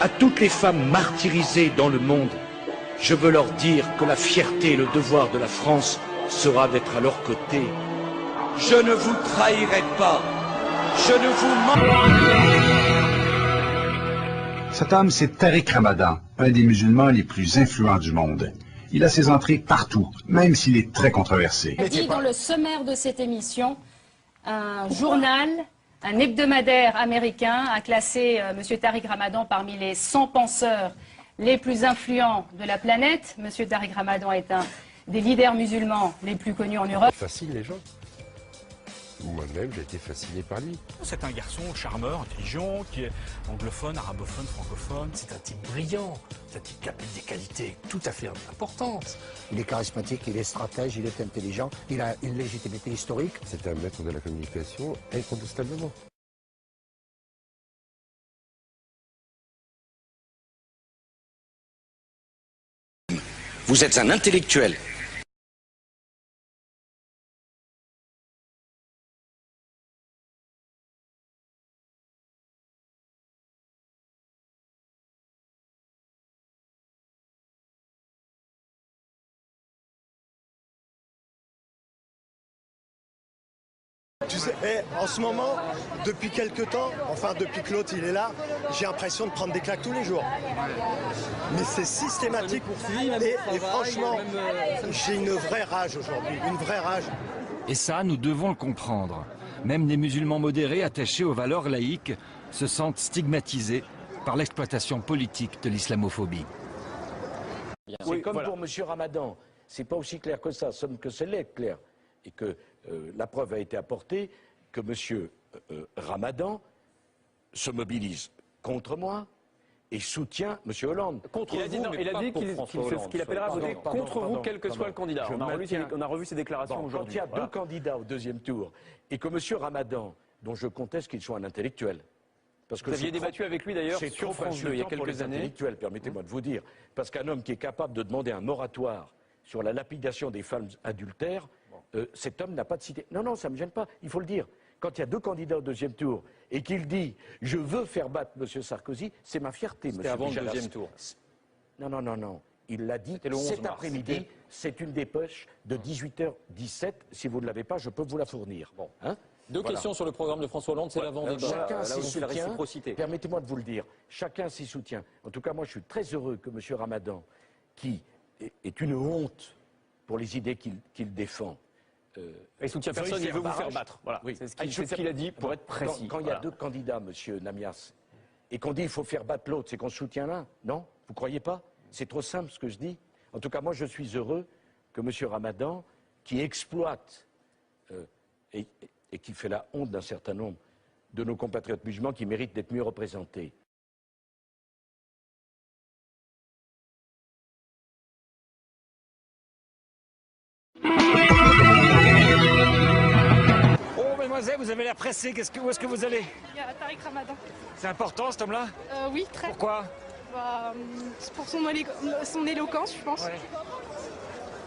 à toutes les femmes martyrisées dans le monde, je veux leur dire que la fierté et le devoir de la France sera d'être à leur côté. Je ne vous trahirai pas. Je ne vous... Cet homme, c'est Tariq Ramadan, un des musulmans les plus influents du monde. Il a ses entrées partout, même s'il est très controversé. Dit dans le sommaire de cette émission, un journal, un hebdomadaire américain a classé M. Tariq Ramadan parmi les 100 penseurs les plus influents de la planète. Monsieur Tariq Ramadan est un des leaders musulmans les plus connus en Europe. Fascine les gens. Moi-même, j'ai été fasciné par lui. C'est un garçon charmeur, intelligent, qui est anglophone, arabophone, francophone. C'est un type brillant. C'est un type qui a des qualités tout à fait importantes. Il est charismatique, il est stratège, il est intelligent, il a une légitimité historique. C'est un maître de la communication incontestablement. Vous êtes un intellectuel. Tu sais, en ce moment, depuis quelques temps, enfin depuis que l'autre il est là, j'ai l'impression de prendre des claques tous les jours. Mais c'est systématique. Et franchement, j'ai une vraie rage aujourd'hui, une vraie rage. Et ça, nous devons le comprendre. Même les musulmans modérés attachés aux valeurs laïques se sentent stigmatisés par l'exploitation politique de l'islamophobie. C'est comme pour M. Ramadan. C'est pas aussi clair que ça, somme que c'est l'est clair. Et que la preuve a été apportée que M. Ramadan se mobilise contre moi et soutient M. Hollande. Contre vous, il a dit qu'il appellera à voter contre vous, quel que soit le candidat. On a revu ses déclarations aujourd'hui. Quand il y a deux candidats au deuxième tour et que M. Ramadan, dont je conteste qu'il soit un intellectuel, parce que vous aviez débattu avec lui d'ailleurs sur France 2 il y a quelques années. Permettez-moi de vous dire, parce qu'un homme qui est capable de demander un moratoire sur la lapidation des femmes adultères, cet homme n'a pas de cité. Non, non, ça ne me gêne pas, il faut le dire. Quand il y a deux candidats au deuxième tour et qu'il dit « je veux faire battre M. Sarkozy », c'est ma fierté, M. C'était avant le deuxième tour. Non, non, non, non. Il l'a dit cet après-midi. C'est une dépêche de 18h17. Si vous ne l'avez pas, je peux vous la fournir. Bon. Hein? Deux questions sur le programme de François Hollande, c'est l'avant-débat. Chacun s'y soutient. Permettez-moi de vous le dire. Chacun s'y soutient. En tout cas, moi, je suis très heureux que M. Ramadan, qui est une honte pour les idées qu'il défend, il soutient personne, il veut vous faire battre. Voilà. Oui. C'est ce qu'il a dit pour être précis. Quand il y a deux candidats, M. Namias, et qu'on dit qu'il faut faire battre l'autre, c'est qu'on soutient l'un, non? Vous ne croyez pas? C'est trop simple ce que je dis. En tout cas, moi, je suis heureux que M. Ramadan, qui exploite et qui fait la honte d'un certain nombre de nos compatriotes musulmans qui méritent d'être mieux représentés. Vous avez l'air pressé, où est-ce que vous allez? Il y a Tariq Ramadan. C'est important cet homme-là? Oui, très. Pourquoi? C'est pour son éloquence, je pense. Ouais.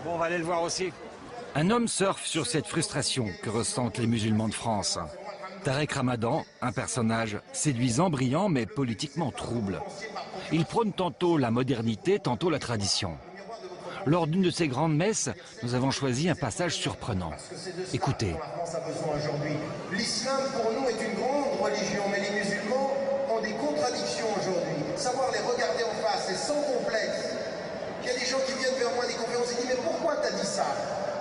Bon, on va aller le voir aussi. Un homme surfe sur cette frustration que ressentent les musulmans de France. Tariq Ramadan, un personnage séduisant, brillant, mais politiquement trouble. Il prône tantôt la modernité, tantôt la tradition. Lors d'une de ces grandes messes, nous avons choisi un passage surprenant. Écoutez. L'islam pour nous est une grande religion, mais les musulmans ont des contradictions aujourd'hui. Savoir les regarder en face et sans complexe. Il y a des gens qui viennent vers moi des conférences et disent « Mais pourquoi t'as dit ça?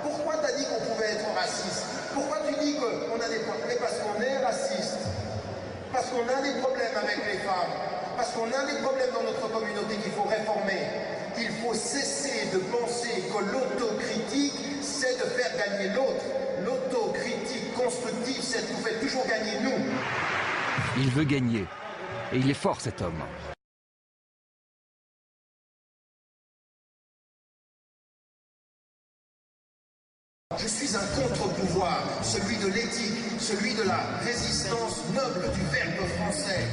Pourquoi t'as dit qu'on pouvait être raciste? Pourquoi tu dis qu'on a des problèmes? Parce qu'on est raciste. Parce qu'on a des problèmes avec les femmes. Parce qu'on a des problèmes dans notre communauté qu'il faut réformer. Il faut cesser de penser que l'autocritique, c'est de faire gagner l'autre. L'autocritique constructive, c'est de nous faire toujours gagner nous. » Il veut gagner. Et il est fort, cet homme. Je suis un contre-pouvoir, celui de l'éthique, celui de la résistance noble du verbe français.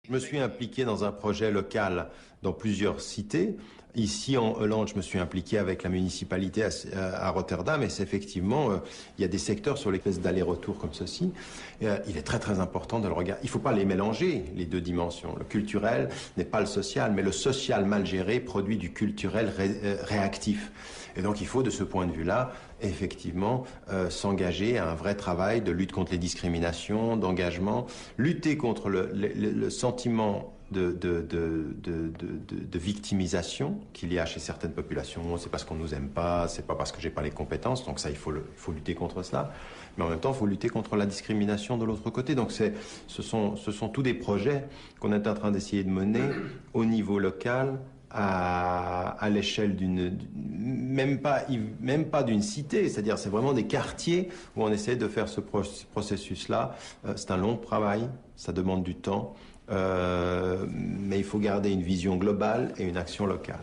Je me suis impliqué dans un projet local dans plusieurs cités. Ici, en Hollande, je me suis impliqué avec la municipalité à Rotterdam. Et c'est effectivement, il y a des secteurs sur lesquels d'aller-retour comme ceci. Il est très très important de le regarder. Il ne faut pas les mélanger, les deux dimensions. Le culturel n'est pas le social, mais le social mal géré produit du culturel réactif. Et donc il faut, de ce point de vue-là, effectivement, s'engager à un vrai travail de lutte contre les discriminations, d'engagement, lutter contre le sentiment de victimisation qu'il y a chez certaines populations. C'est parce qu'on nous aime pas, c'est pas parce que j'ai pas les compétences, donc ça il faut lutter contre cela. Mais en même temps, il faut lutter contre la discrimination de l'autre côté. Donc ce sont tous des projets qu'on est en train d'essayer de mener au niveau local, à l'échelle même pas d'une cité, c'est-à-dire c'est vraiment des quartiers où on essaie de faire ce processus-là. C'est un long travail, ça demande du temps. Mais il faut garder une vision globale et une action locale.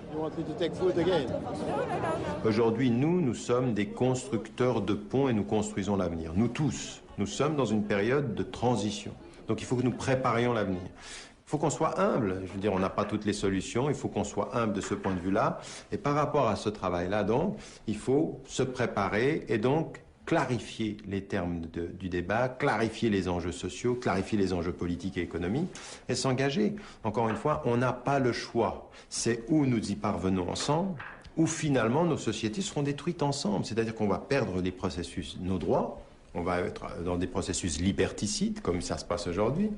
Aujourd'hui, nous sommes des constructeurs de ponts et nous construisons l'avenir. Nous tous, nous sommes dans une période de transition. Donc il faut que nous préparions l'avenir. Il faut qu'on soit humble. Je veux dire, on n'a pas toutes les solutions. Il faut qu'on soit humble de ce point de vue-là. Et par rapport à ce travail-là, donc, il faut se préparer et donc clarifier les termes du débat, clarifier les enjeux sociaux, clarifier les enjeux politiques et économiques et s'engager. Encore une fois, on n'a pas le choix. C'est où nous y parvenons ensemble, ou finalement nos sociétés seront détruites ensemble. C'est-à-dire qu'on va perdre des processus, nos droits, on va être dans des processus liberticides, comme ça se passe aujourd'hui.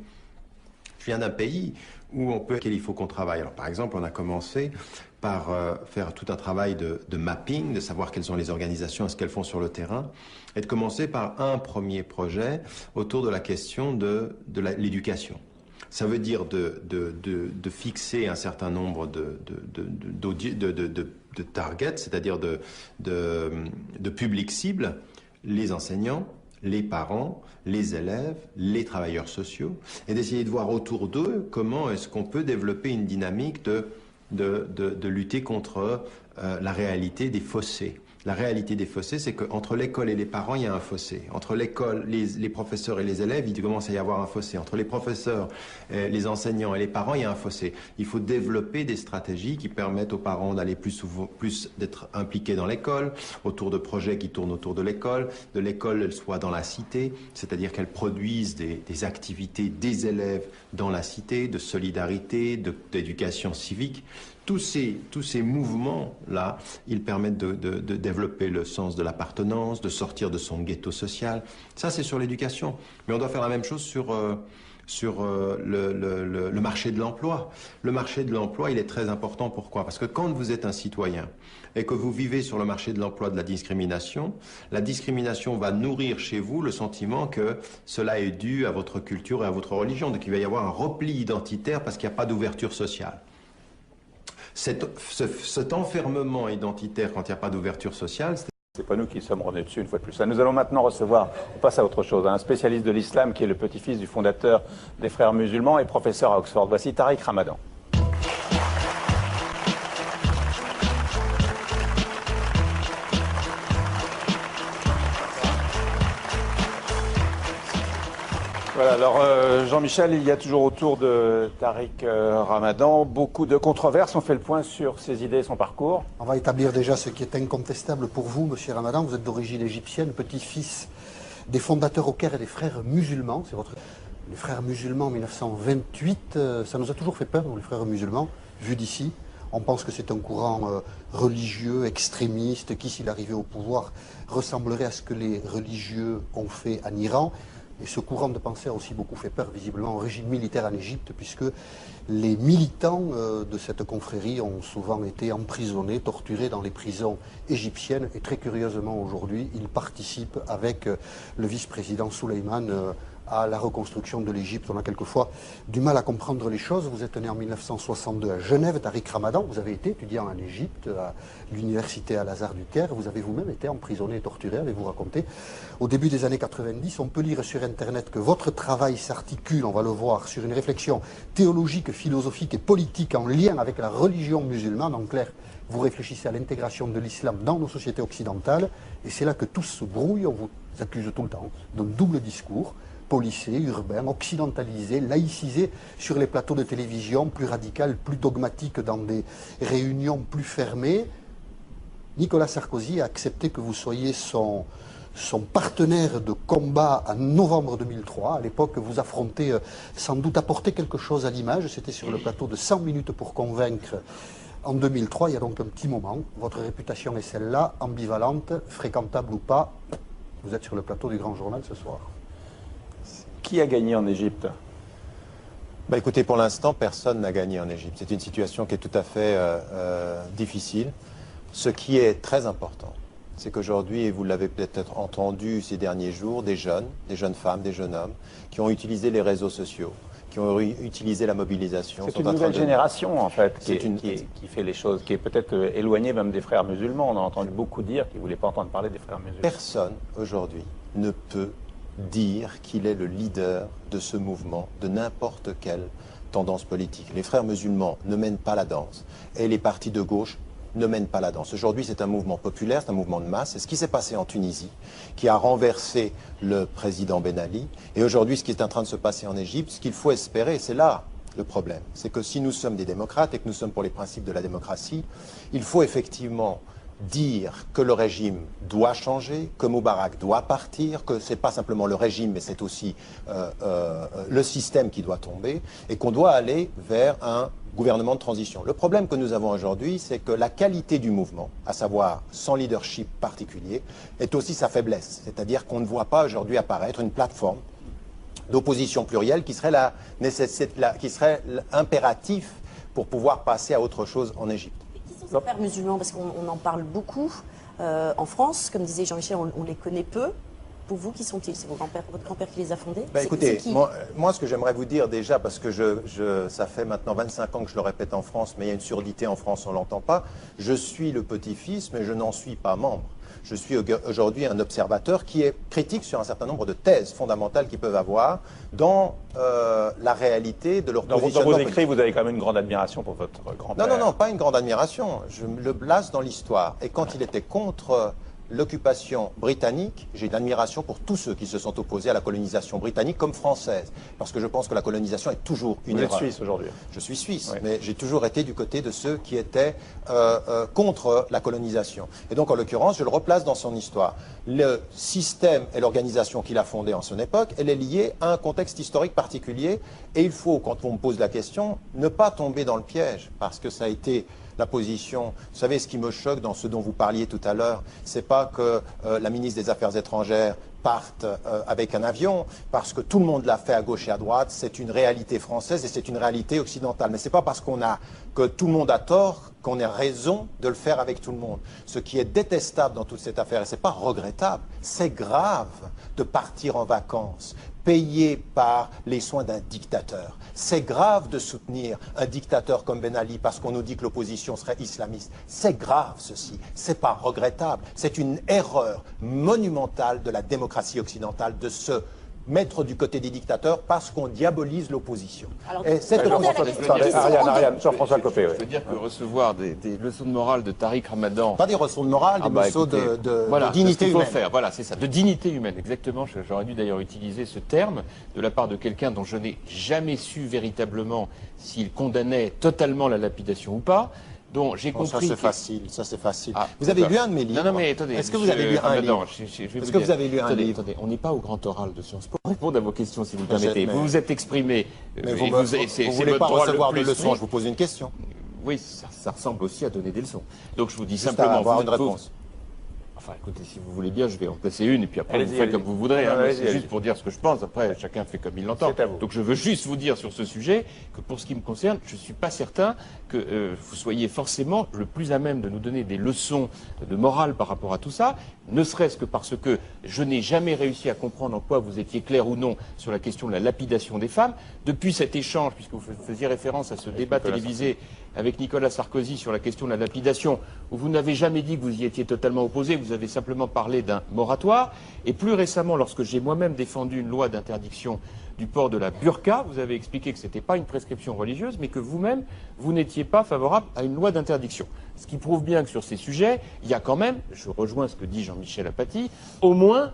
Je viens d'un pays auquel il faut qu'on travaille. Alors, par exemple, on a commencé par faire tout un travail de mapping, de savoir quelles sont les organisations et ce qu'elles font sur le terrain, et de commencer par un premier projet autour de la question de l'éducation. Ça veut dire de fixer un certain nombre de targets, c'est-à-dire de publics cibles, les enseignants, les parents, les élèves, les travailleurs sociaux, et d'essayer de voir autour d'eux comment est-ce qu'on peut développer une dynamique de lutter contre la réalité des fossés. La réalité des fossés, c'est qu'entre l'école et les parents, il y a un fossé. Entre l'école, les professeurs et les élèves, il commence à y avoir un fossé. Entre les professeurs, les enseignants et les parents, il y a un fossé. Il faut développer des stratégies qui permettent aux parents d'aller plus d'être impliqués dans l'école, autour de projets qui tournent autour de l'école elle soit dans la cité, c'est-à-dire qu'elle produise des activités des élèves dans la cité, de solidarité, d'éducation civique. Tous ces mouvements-là, ils permettent de développer le sens de l'appartenance, de sortir de son ghetto social. Ça, c'est sur l'éducation. Mais on doit faire la même chose sur le marché de l'emploi. Le marché de l'emploi, il est très important. Pourquoi? Parce que quand vous êtes un citoyen et que vous vivez sur le marché de l'emploi de la discrimination va nourrir chez vous le sentiment que cela est dû à votre culture et à votre religion. Donc il va y avoir un repli identitaire parce qu'il n'y a pas d'ouverture sociale. Cet enfermement identitaire quand il n'y a pas d'ouverture sociale, c'est pas nous qui sommes revenus dessus une fois de plus. Nous allons maintenant recevoir, on passe à autre chose, un spécialiste de l'islam qui est le petit-fils du fondateur des Frères musulmans et professeur à Oxford. Voici Tariq Ramadan. Voilà, alors Jean-Michel, il y a toujours autour de Tariq Ramadan beaucoup de controverses. On fait le point sur ses idées et son parcours. On va établir déjà ce qui est incontestable pour vous, monsieur Ramadan. Vous êtes d'origine égyptienne, petit-fils des fondateurs au Caire et des Frères musulmans. C'est les Frères musulmans en 1928. Ça nous a toujours fait peur, nous, les Frères musulmans, vu d'ici. On pense que c'est un courant religieux, extrémiste, qui, s'il arrivait au pouvoir, ressemblerait à ce que les religieux ont fait en Iran. Et ce courant de pensée a aussi beaucoup fait peur, visiblement, au régime militaire en Égypte, puisque les militants de cette confrérie ont souvent été emprisonnés, torturés dans les prisons égyptiennes. Et très curieusement, aujourd'hui, ils participent avec le vice-président Souleyman à la reconstruction de l'Égypte. On a quelquefois du mal à comprendre les choses. Vous êtes né en 1962 à Genève, Tariq Ramadan. Vous avez été étudiant en Égypte, à l'université Al-Azhar du Caire. Vous avez vous-même été emprisonné et torturé, avez-vous raconté. Au début des années 90, on peut lire sur Internet que votre travail s'articule, on va le voir, sur une réflexion théologique, philosophique et politique en lien avec la religion musulmane. En clair, vous réfléchissez à l'intégration de l'islam dans nos sociétés occidentales. Et c'est là que tout se brouille. On vous accuse tout le temps d'un double discours, policé, urbain, occidentalisé, laïcisé sur les plateaux de télévision, plus radical, plus dogmatique dans des réunions plus fermées. Nicolas Sarkozy a accepté que vous soyez son partenaire de combat en novembre 2003. À l'époque, vous affrontez sans doute apporter quelque chose à l'image. C'était sur le plateau de 100 minutes pour convaincre en 2003. Il y a donc un petit moment. Votre réputation est celle-là, ambivalente, fréquentable ou pas. Vous êtes sur le plateau du Grand Journal ce soir. Qui a gagné en Égypte? Écoutez, pour l'instant, personne n'a gagné en Égypte. C'est une situation qui est tout à fait difficile. Ce qui est très important, c'est qu'aujourd'hui, et vous l'avez peut-être entendu ces derniers jours, des jeunes femmes, des jeunes hommes, qui ont utilisé les réseaux sociaux, qui ont utilisé la mobilisation. C'est une nouvelle génération, en fait, qui fait les choses, qui est peut-être éloignée même des frères musulmans. On a entendu beaucoup dire qu'ils ne voulaient pas entendre parler des frères musulmans. Personne, aujourd'hui, ne peut dire qu'il est le leader de ce mouvement, de n'importe quelle tendance politique. Les frères musulmans ne mènent pas la danse, et les partis de gauche ne mènent pas la danse. Aujourd'hui, c'est un mouvement populaire, c'est un mouvement de masse. C'est ce qui s'est passé en Tunisie, qui a renversé le président Ben Ali. Et aujourd'hui, ce qui est en train de se passer en Égypte, ce qu'il faut espérer, c'est là le problème. C'est que si nous sommes des démocrates et que nous sommes pour les principes de la démocratie, il faut effectivement dire que le régime doit changer, que Moubarak doit partir, que ce n'est pas simplement le régime, mais c'est aussi le système qui doit tomber, et qu'on doit aller vers un gouvernement de transition. Le problème que nous avons aujourd'hui, c'est que la qualité du mouvement, à savoir son leadership particulier, est aussi sa faiblesse. C'est-à-dire qu'on ne voit pas aujourd'hui apparaître une plateforme d'opposition plurielle qui serait impératif pour pouvoir passer à autre chose en Égypte. Les frères musulmans, parce qu'on en parle beaucoup en France, comme disait Jean-Michel, on les connaît peu. Pour vous, qui sont-ils? C'est votre grand-père qui les a fondés? Écoutez, moi, ce que j'aimerais vous dire déjà, parce que ça fait maintenant 25 ans que je le répète en France, mais il y a une surdité en France, on ne l'entend pas, je suis le petit-fils, mais je n'en suis pas membre. Je suis aujourd'hui un observateur qui est critique sur un certain nombre de thèses fondamentales qu'ils peuvent avoir dans la réalité de leur positionnement. Dans vos écrits, vous avez quand même une grande admiration pour votre grand-père. Non, pas une grande admiration. Je le place dans l'histoire. Et quand il était contre l'occupation britannique, j'ai de l'admiration pour tous ceux qui se sont opposés à la colonisation britannique comme française. Parce que je pense que la colonisation est toujours une erreur. Vous êtes suisse aujourd'hui? Je suis suisse, oui. Mais j'ai toujours été du côté de ceux qui étaient contre la colonisation. Et donc, en l'occurrence, je le replace dans son histoire. Le système et l'organisation qu'il a fondée en son époque, elle est liée à un contexte historique particulier. Et il faut, quand on me pose la question, ne pas tomber dans le piège, parce que ça a été la position. Vous savez, ce qui me choque dans ce dont vous parliez tout à l'heure, c'est pas que la ministre des Affaires étrangères parte avec un avion, parce que tout le monde l'a fait à gauche et à droite. C'est une réalité française et c'est une réalité occidentale. Mais c'est pas parce que tout le monde a tort qu'on ait raison de le faire avec tout le monde. Ce qui est détestable dans toute cette affaire, et c'est pas regrettable, c'est grave de partir en vacances payé par les soins d'un dictateur. C'est grave de soutenir un dictateur comme Ben Ali parce qu'on nous dit que l'opposition serait islamiste. C'est grave ceci, c'est pas regrettable. C'est une erreur monumentale de la démocratie occidentale de se mettre du côté des dictateurs parce qu'on diabolise l'opposition. Jean-François Copé. Je veux dire que recevoir des leçons de morale de Tariq Ramadan... Pas des leçons de morale, des leçons de dignité humaine. Voilà, c'est ça, de dignité humaine, exactement. J'aurais dû d'ailleurs utiliser ce terme de la part de quelqu'un dont je n'ai jamais su véritablement s'il condamnait totalement la lapidation ou pas. Donc j'ai compris. Ça c'est facile. Vous avez lu un de mes livres? Non, mais attendez. Est-ce que vous avez lu un livre? Est-ce que vous avez lu un livre? Attendez, on n'est pas au grand oral de Sciences Po. Pour répondre à vos questions, si vous me permettez. Vous vous êtes exprimé. Mais vous ne voulez pas recevoir de leçons, je vous pose une question. Oui, ça ressemble aussi à donner des leçons. Donc je vous dis juste simplement. Avoir une réponse. Enfin, écoutez, si vous voulez bien, je vais en placer une, et puis après, vous faites comme vous voudrez. C'est juste pour dire ce que je pense. Après, chacun fait comme il l'entend. Donc, je veux juste vous dire sur ce sujet que, pour ce qui me concerne, je ne suis pas certain que vous soyez forcément le plus à même de nous donner des leçons de morale par rapport à tout ça, ne serait-ce que parce que je n'ai jamais réussi à comprendre en quoi vous étiez clair ou non sur la question de la lapidation des femmes. Depuis cet échange, puisque vous faisiez référence à ce débat télévisé avec Nicolas Sarkozy sur la question de la lapidation, où vous n'avez jamais dit que vous y étiez totalement opposé, vous avez simplement parlé d'un moratoire. Et plus récemment, lorsque j'ai moi-même défendu une loi d'interdiction du port de la burqa, vous avez expliqué que ce n'était pas une prescription religieuse, mais que vous-même, vous n'étiez pas favorable à une loi d'interdiction. Ce qui prouve bien que sur ces sujets, il y a quand même, je rejoins ce que dit Jean-Michel Apathy, au moins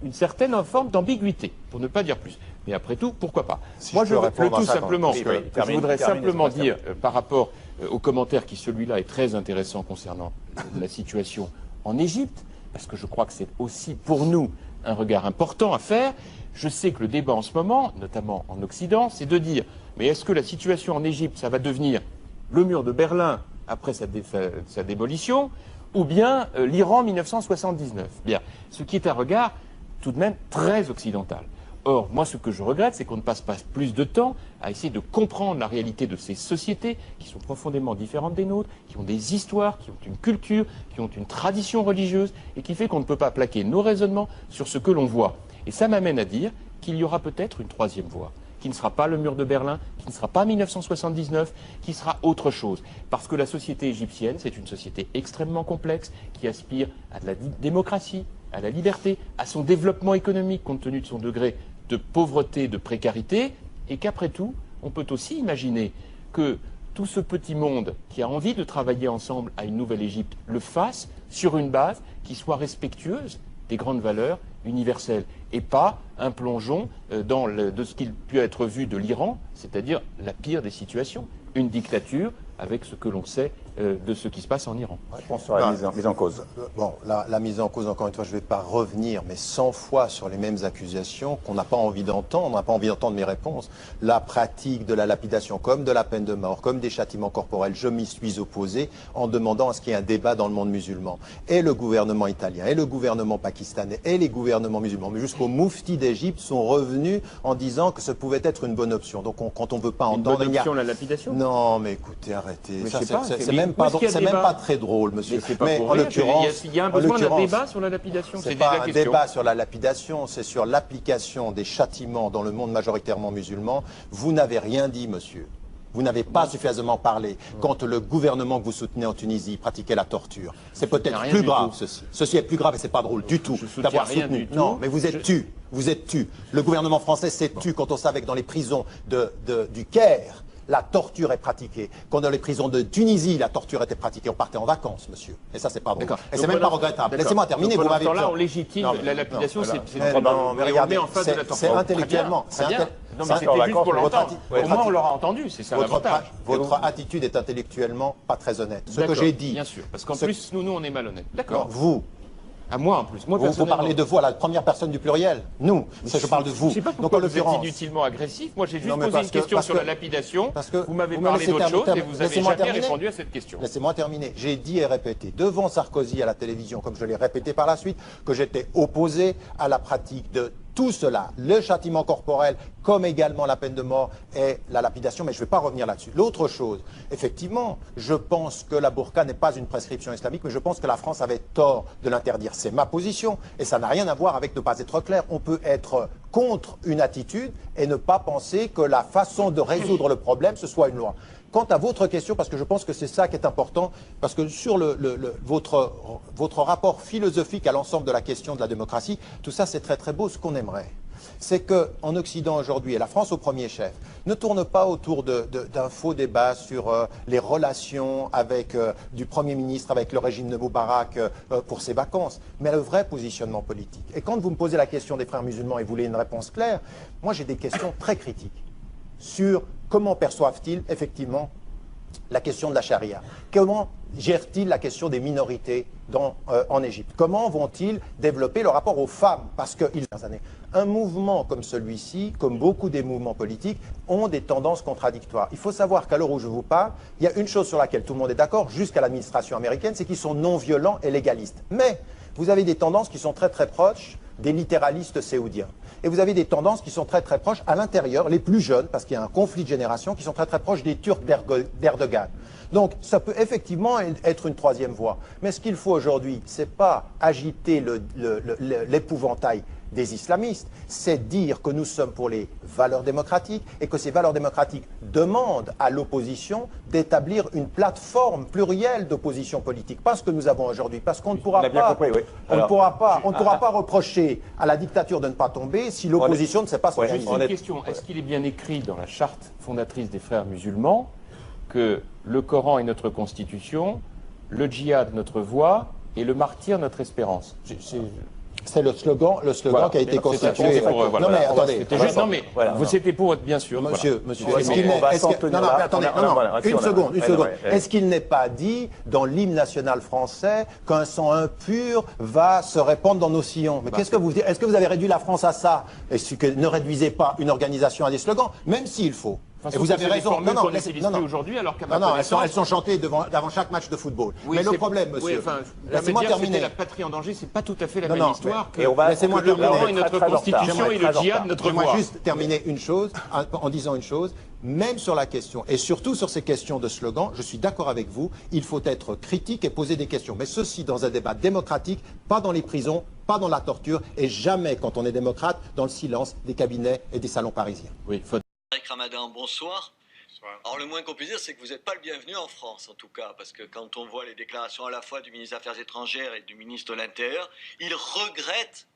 une certaine forme d'ambiguïté, pour ne pas dire plus. Mais après tout, pourquoi pas? Moi, je voudrais simplement dire, par rapport au commentaire qui, celui-là, est très intéressant concernant la situation en Égypte, parce que je crois que c'est aussi pour nous un regard important à faire. Je sais que le débat en ce moment, notamment en Occident, c'est de dire, mais est-ce que la situation en Égypte, ça va devenir le mur de Berlin après sa démolition, ou bien l'Iran 1979? Bien, ce qui est un regard tout de même très occidental. Or, moi, ce que je regrette, c'est qu'on ne passe pas plus de temps à essayer de comprendre la réalité de ces sociétés qui sont profondément différentes des nôtres, qui ont des histoires, qui ont une culture, qui ont une tradition religieuse, et qui fait qu'on ne peut pas plaquer nos raisonnements sur ce que l'on voit. Et ça m'amène à dire qu'il y aura peut-être une troisième voie, qui ne sera pas le mur de Berlin, qui ne sera pas 1979, qui sera autre chose. Parce que la société égyptienne, c'est une société extrêmement complexe, qui aspire à de la démocratie, à la liberté, à son développement économique compte tenu de son degré de pauvreté, de précarité, et qu'après tout, on peut aussi imaginer que tout ce petit monde qui a envie de travailler ensemble à une nouvelle Égypte le fasse sur une base qui soit respectueuse des grandes valeurs universelles, et pas un plongeon de ce qu'il peut être vu de l'Iran, c'est-à-dire la pire des situations, une dictature avec ce que l'on sait de ce qui se passe en Iran. Réponse sur la mise en cause. Bon, la mise en cause, encore une fois, je ne vais pas revenir, mais 100 fois sur les mêmes accusations qu'on n'a pas envie d'entendre. On n'a pas envie d'entendre mes réponses. La pratique de la lapidation, comme de la peine de mort, comme des châtiments corporels, je m'y suis opposé en demandant à ce qu'il y ait un débat dans le monde musulman. Et le gouvernement italien, et le gouvernement pakistanais, et les gouvernements musulmans, mais jusqu'au moufti d'Égypte, sont revenus en disant que ce pouvait être une bonne option. Donc quand on ne veut pas entendre... Une bonne option, la lapidation ? Non, mais écoutez, arrêtez. Mais C'est même pas très drôle, monsieur. Mais en l'occurrence, il y a un besoin d'un débat sur la lapidation. C'est pas un débat sur la lapidation, c'est sur l'application des châtiments dans le monde majoritairement musulman. Vous n'avez rien dit, monsieur. Vous n'avez pas suffisamment parlé quand le gouvernement que vous soutenez en Tunisie pratiquait la torture. C'est peut-être plus grave, ceci. Ceci est plus grave et c'est pas drôle du tout d'avoir soutenu. Non, mais vous êtes tu. Vous êtes tu. Le gouvernement français s'est tu quand on savait que dans les prisons du Caire, la torture est pratiquée. Quand dans les prisons de Tunisie, la torture était pratiquée. On partait en vacances, monsieur. Et ça, c'est pas bon. Et c'est même pas regrettable. Laissez-moi terminer. Vous m'avez là, on légitime la lapidation. Mais regardez, c'est intellectuellement. Non, mais c'était juste pour l'entendre. Au moins, on l'aura entendu, c'est ça l'avantage. Votre attitude est intellectuellement pas très honnête. Ce que j'ai dit... Bien sûr, parce qu'en plus, nous, on est malhonnêtes. D'accord. Vous... À moi en plus. Moi, vous parlez de vous à la première personne du pluriel. Nous, je parle de vous. Je ne sais pas pourquoi vous êtes inutilement agressif. Moi, j'ai juste posé une question sur la lapidation. Vous m'avez parlé d'autre chose et vous n'avez jamais répondu à cette question. Laissez-moi terminer. J'ai dit et répété devant Sarkozy à la télévision, comme je l'ai répété par la suite, que j'étais opposé à la pratique de tout cela, le châtiment corporel, comme également la peine de mort et la lapidation, mais je ne vais pas revenir là-dessus. L'autre chose, effectivement, je pense que la burqa n'est pas une prescription islamique, mais je pense que la France avait tort de l'interdire. C'est ma position, et ça n'a rien à voir avec ne pas être clair. On peut être contre une attitude et ne pas penser que la façon de résoudre le problème, ce soit une loi. Quant à votre question, parce que je pense que c'est ça qui est important, parce que sur votre rapport philosophique à l'ensemble de la question de la démocratie, tout ça c'est très très beau. Ce qu'on aimerait, c'est qu'en Occident aujourd'hui, et la France au premier chef, ne tourne pas autour d'un faux débat sur les relations du Premier ministre avec le régime de Moubarak pour ses vacances, mais le vrai positionnement politique. Et quand vous me posez la question des frères musulmans et vous voulez une réponse claire, moi j'ai des questions très critiques sur comment perçoivent-ils effectivement la question de la charia? Comment gèrent-ils la question des minorités en Égypte? Comment vont-ils développer le rapport aux femmes? Parce que un mouvement comme celui-ci, comme beaucoup des mouvements politiques, ont des tendances contradictoires. Il faut savoir qu'à l'heure où je vous parle, il y a une chose sur laquelle tout le monde est d'accord, jusqu'à l'administration américaine, c'est qu'ils sont non violents et légalistes. Mais vous avez des tendances qui sont très très proches des littéralistes séoudiens. Et vous avez des tendances qui sont très très proches à l'intérieur, les plus jeunes, parce qu'il y a un conflit de génération, qui sont très très proches des Turcs d'Erdogan. Donc ça peut effectivement être une troisième voie. Mais ce qu'il faut aujourd'hui, c'est pas agiter l'épouvantail des islamistes, c'est dire que nous sommes pour les valeurs démocratiques et que ces valeurs démocratiques demandent à l'opposition d'établir une plateforme plurielle d'opposition politique. Pas ce que nous avons aujourd'hui, parce qu'on ne pourra pas reprocher à la dictature de ne pas tomber si l'opposition ne sait pas s'organiser. Juste une question, est-ce qu'il est bien écrit dans la charte fondatrice des frères musulmans que le Coran est notre constitution, le djihad notre voie et le martyr notre espérance? C'est le slogan qui a été constitué. Non mais attendez. C'était pour être bien sûr. Monsieur, une seconde. Est-ce qu'il n'est pas dit dans l'hymne national français qu'un sang impur va se répandre dans nos sillons? Mais qu'est-ce que vous dites? Est-ce que vous avez réduit la France à ça? Est-ce que ne réduisez pas une organisation à des slogans, même s'il faut? Et vous avez raison. Aujourd'hui, alors qu'à elles sont chantées avant chaque match de football. Oui, mais le problème, monsieur, laissez-moi terminer. La patrie en danger, c'est pas tout à fait la même histoire que laissez-moi terminer. Notre constitution et le djihad, notre voix. J'aimerais juste terminer une chose en disant une chose. Même sur la question, et surtout sur ces questions de slogan, je suis d'accord avec vous, il faut être critique et poser des questions. Mais ceci dans un débat démocratique, pas dans les prisons, pas dans la torture, et jamais, quand on est démocrate, dans le silence des cabinets et des salons parisiens. Oui, Tariq Ramadan, bonsoir. Alors le moins qu'on puisse dire, c'est que vous n'êtes pas le bienvenu en France, en tout cas, parce que quand on voit les déclarations à la fois du ministre des Affaires étrangères et du ministre de l'Intérieur, il regrette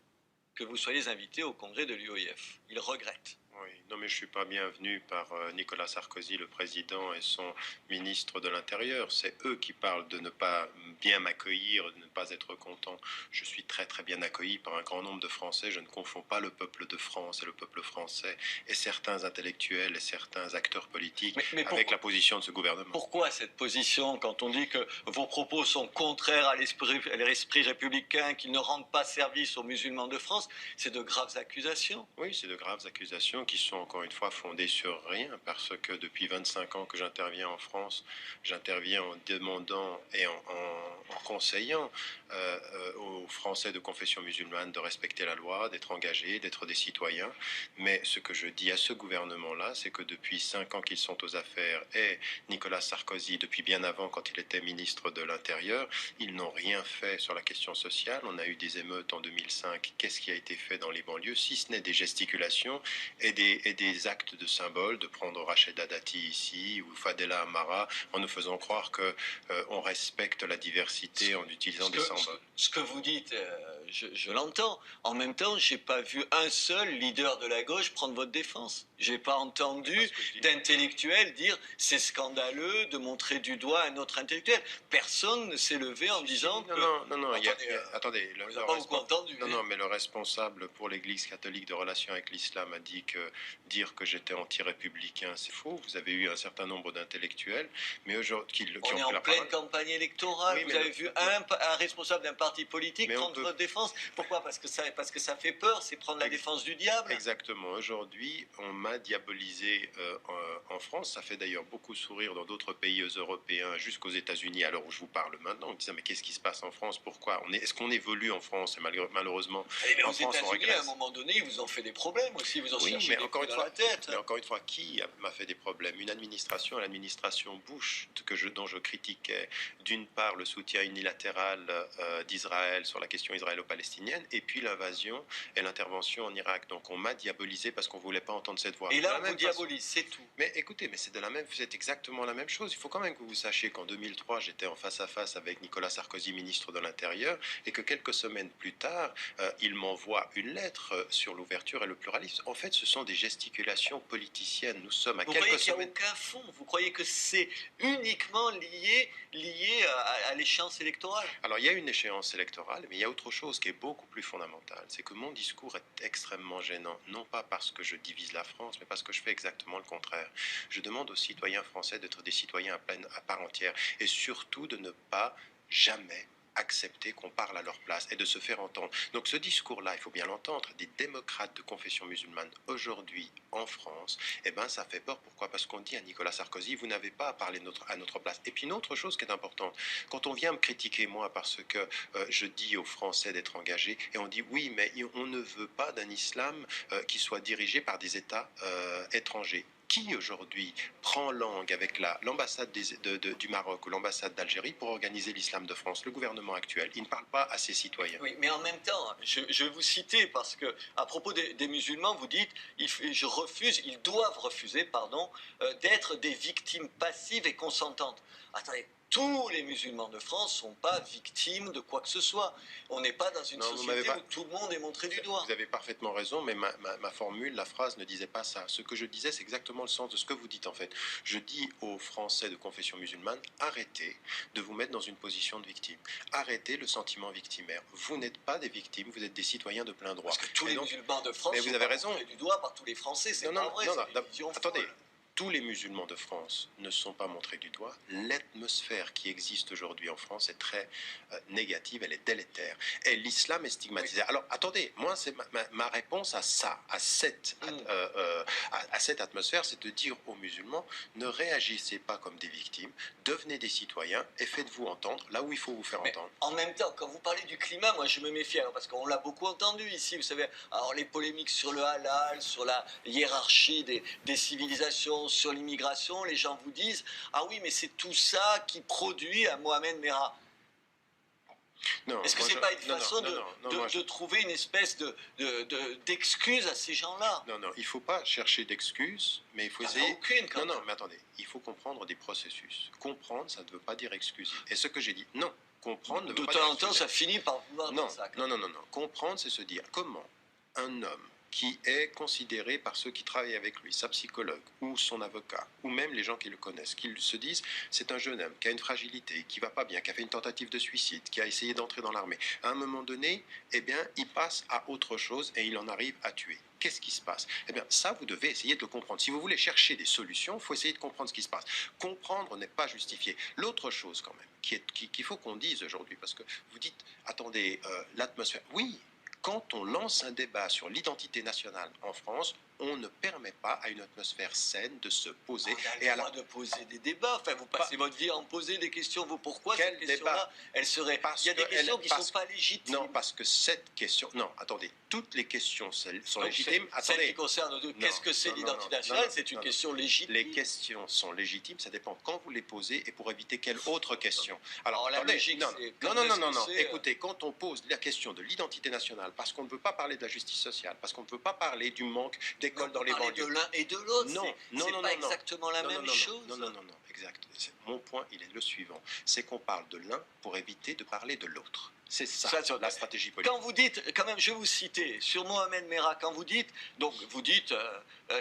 que vous soyez invité au congrès de l'UOIF. Il regrette. Oui, non mais je ne suis pas bienvenu par Nicolas Sarkozy, le président, et son ministre de l'Intérieur. C'est eux qui parlent de ne pas bien m'accueillir, de ne pas être content. Je suis très très bien accueilli par un grand nombre de Français. Je ne confonds pas le peuple de France et le peuple français et certains intellectuels et certains acteurs politiques avec la position de ce gouvernement. Pourquoi cette position quand on dit que vos propos sont contraires à l'esprit républicain, qu'ils ne rendent pas service aux musulmans de France? C'est de graves accusations. Oui, c'est de graves accusations qui sont encore une fois fondées sur rien, parce que depuis 25 ans que j'interviens en France, j'interviens en demandant et en conseillant aux Français de confession musulmane de respecter la loi, d'être engagés, d'être des citoyens. Mais ce que je dis à ce gouvernement-là, c'est que depuis 5 ans qu'ils sont aux affaires, et Nicolas Sarkozy, depuis bien avant, quand il était ministre de l'Intérieur, ils n'ont rien fait sur la question sociale. On a eu des émeutes en 2005. Qu'est-ce qui a été fait dans les banlieues, si ce n'est des gesticulations et des actes de symbole, de prendre Rachida Dati ici ou Fadela Amara en nous faisant croire qu'on respecte la diversité en utilisant des symboles. Ce que vous dites, je l'entends. En même temps, je n'ai pas vu un seul leader de la gauche prendre votre défense. Je n'ai pas entendu d'intellectuel dire c'est scandaleux de montrer du doigt un autre intellectuel. Personne ne s'est levé en disant que... Non, attendez, mais le responsable pour l'Église catholique de relations avec l'islam a dit que dire que j'étais anti-républicain, c'est faux. Vous avez eu un certain nombre d'intellectuels, mais aujourd'hui on est en pleine campagne électorale. Vous avez vu un responsable d'un parti politique prendre votre défense. Pourquoi? Parce que ça fait peur, c'est prendre la défense du diable. Exactement. Aujourd'hui, on m'a diabolisé en France. Ça fait d'ailleurs beaucoup sourire dans d'autres pays européens, jusqu'aux États-Unis, à l'heure où je vous parle maintenant, en disant mais qu'est-ce qui se passe en France? Pourquoi? Est-ce qu'on évolue en France? Et malheureusement, mais aux États-Unis, à un moment donné, ils vous ont fait des problèmes aussi. Vous en cherchez des coups dans la tête. Mais encore une fois, qui m'a fait des problèmes? Une administration, l'administration Bush, dont je critiquais d'une part le soutien unilatéral d'Israël sur la question israélo-palestinienne, et puis l'invasion et l'intervention en Irak. Donc on m'a diabolisé parce qu'on ne voulait pas entendre cette voix. Et là, on vous diabolise, c'est tout. Mais écoutez, c'est exactement la même chose. Il faut quand même que vous sachiez qu'en 2003, j'étais en face à face avec Nicolas Sarkozy, ministre de l'Intérieur, et que quelques semaines plus tard, il m'envoie une lettre sur l'ouverture et le pluralisme. En fait, ce sont des gesticulations politiciennes. Nous sommes à quelques semaines... Vous croyez qu'il n'y a aucun fond? Vous croyez que c'est uniquement lié à l'échéance électorale? Alors, il y a une échéance électorale, mais il y a autre chose qui est beaucoup plus fondamentale. C'est que mon discours est extrêmement gênant, non pas parce que je divise la France, mais parce que je fais exactement le contraire. Je demande aux citoyens français d'être des citoyens à part entière, et surtout de ne pas jamais accepter qu'on parle à leur place et de se faire entendre. Donc ce discours-là, il faut bien l'entendre, des démocrates de confession musulmane aujourd'hui en France, ça fait peur. Pourquoi? Parce qu'on dit à Nicolas Sarkozy, vous n'avez pas à parler à notre place. Et puis une autre chose qui est importante, quand on vient me critiquer moi parce que je dis aux Français d'être engagés, et on dit oui, mais on ne veut pas d'un islam qui soit dirigé par des États étrangers. Qui aujourd'hui prend langue avec l'ambassade du Maroc ou l'ambassade d'Algérie pour organiser l'islam de France? Le gouvernement actuel, il ne parle pas à ses citoyens. Oui, mais en même temps, je vais vous citer parce que à propos des musulmans, vous dites ils doivent refuser, d'être des victimes passives et consentantes. Attendez. Tous les musulmans de France ne sont pas victimes de quoi que ce soit. On n'est pas dans une société où tout le monde est montré du doigt. Vous avez parfaitement raison, mais ma formule, la phrase ne disait pas ça. Ce que je disais, c'est exactement le sens de ce que vous dites en fait. Je dis aux Français de confession musulmane, arrêtez de vous mettre dans une position de victime. Arrêtez le sentiment victimaire. Vous n'êtes pas des victimes, vous êtes des citoyens de plein droit. Parce que tous les musulmans de France sont montrés du doigt par tous les Français, c'est pas vrai. Attendez. tous les musulmans de France ne sont pas montrés du doigt. L'atmosphère qui existe aujourd'hui en France est très négative, elle est délétère. Et l'islam est stigmatisé. Alors, attendez, moi, c'est ma réponse à ça, à cette atmosphère, c'est de dire aux musulmans, ne réagissez pas comme des victimes, devenez des citoyens et faites-vous entendre là où il faut vous faire entendre. En même temps, quand vous parlez du climat, moi, je me méfie, alors, parce qu'on l'a beaucoup entendu ici, vous savez, alors les polémiques sur le halal, sur la hiérarchie des civilisations, sur l'immigration, les gens vous disent « Ah oui, mais c'est tout ça qui produit un Mohamed Merah ». Est-ce que ce n'est pas une façon de trouver une espèce d'excuse à ces gens-là? Non, il ne faut pas chercher d'excuses, mais il faut essayer... aucune, quand même. Mais attendez, il faut comprendre des processus. Comprendre, ça ne veut pas dire excuser. Et ce que j'ai dit, non, comprendre ne veut pas dire excuser. De temps en temps, ça finit par vouloir dire ça. Non. Comprendre, c'est se dire comment un homme qui est considéré par ceux qui travaillent avec lui, sa psychologue ou son avocat, ou même les gens qui le connaissent, qu'ils se disent c'est un jeune homme qui a une fragilité, qui va pas bien, qui a fait une tentative de suicide, qui a essayé d'entrer dans l'armée. À un moment donné, eh bien, il passe à autre chose et il en arrive à tuer. Qu'est-ce qui se passe? Eh bien, ça, vous devez essayer de le comprendre. Si vous voulez chercher des solutions, il faut essayer de comprendre ce qui se passe. Comprendre n'est pas justifié. L'autre chose, quand même, qu'il faut qu'on dise aujourd'hui, parce que vous dites, attendez, l'atmosphère... Oui, quand on lance un débat sur l'identité nationale en France, on ne permet pas à une atmosphère saine de se poser. Et à de poser des débats. Enfin, vous passez votre vie à en poser des questions. Vous, pourquoi cette question-là, elle serait... Il y a des questions qui ne sont pas légitimes. Non, parce que cette question... Non, attendez. Toutes les questions sont légitimes. Celle qui concerne qu'est-ce que c'est l'identité nationale, c'est une question légitime. Les questions sont légitimes. Ça dépend quand vous les posez et pour éviter quelle autre question. Alors, la logique, non. Écoutez, quand on pose la question de l'identité nationale, parce qu'on ne veut pas parler de la justice sociale, parce qu'on ne veut pas parler du manque d'écoles dans les banlieues. De l'un et de l'autre. Non, pas exactement la même chose. Non, exact. Mon point, il est le suivant. C'est qu'on parle de l'un pour éviter de parler de l'autre. C'est ça la stratégie politique. Quand vous dites, quand même, je vais vous citer, sur Mohamed Merah, quand vous dites,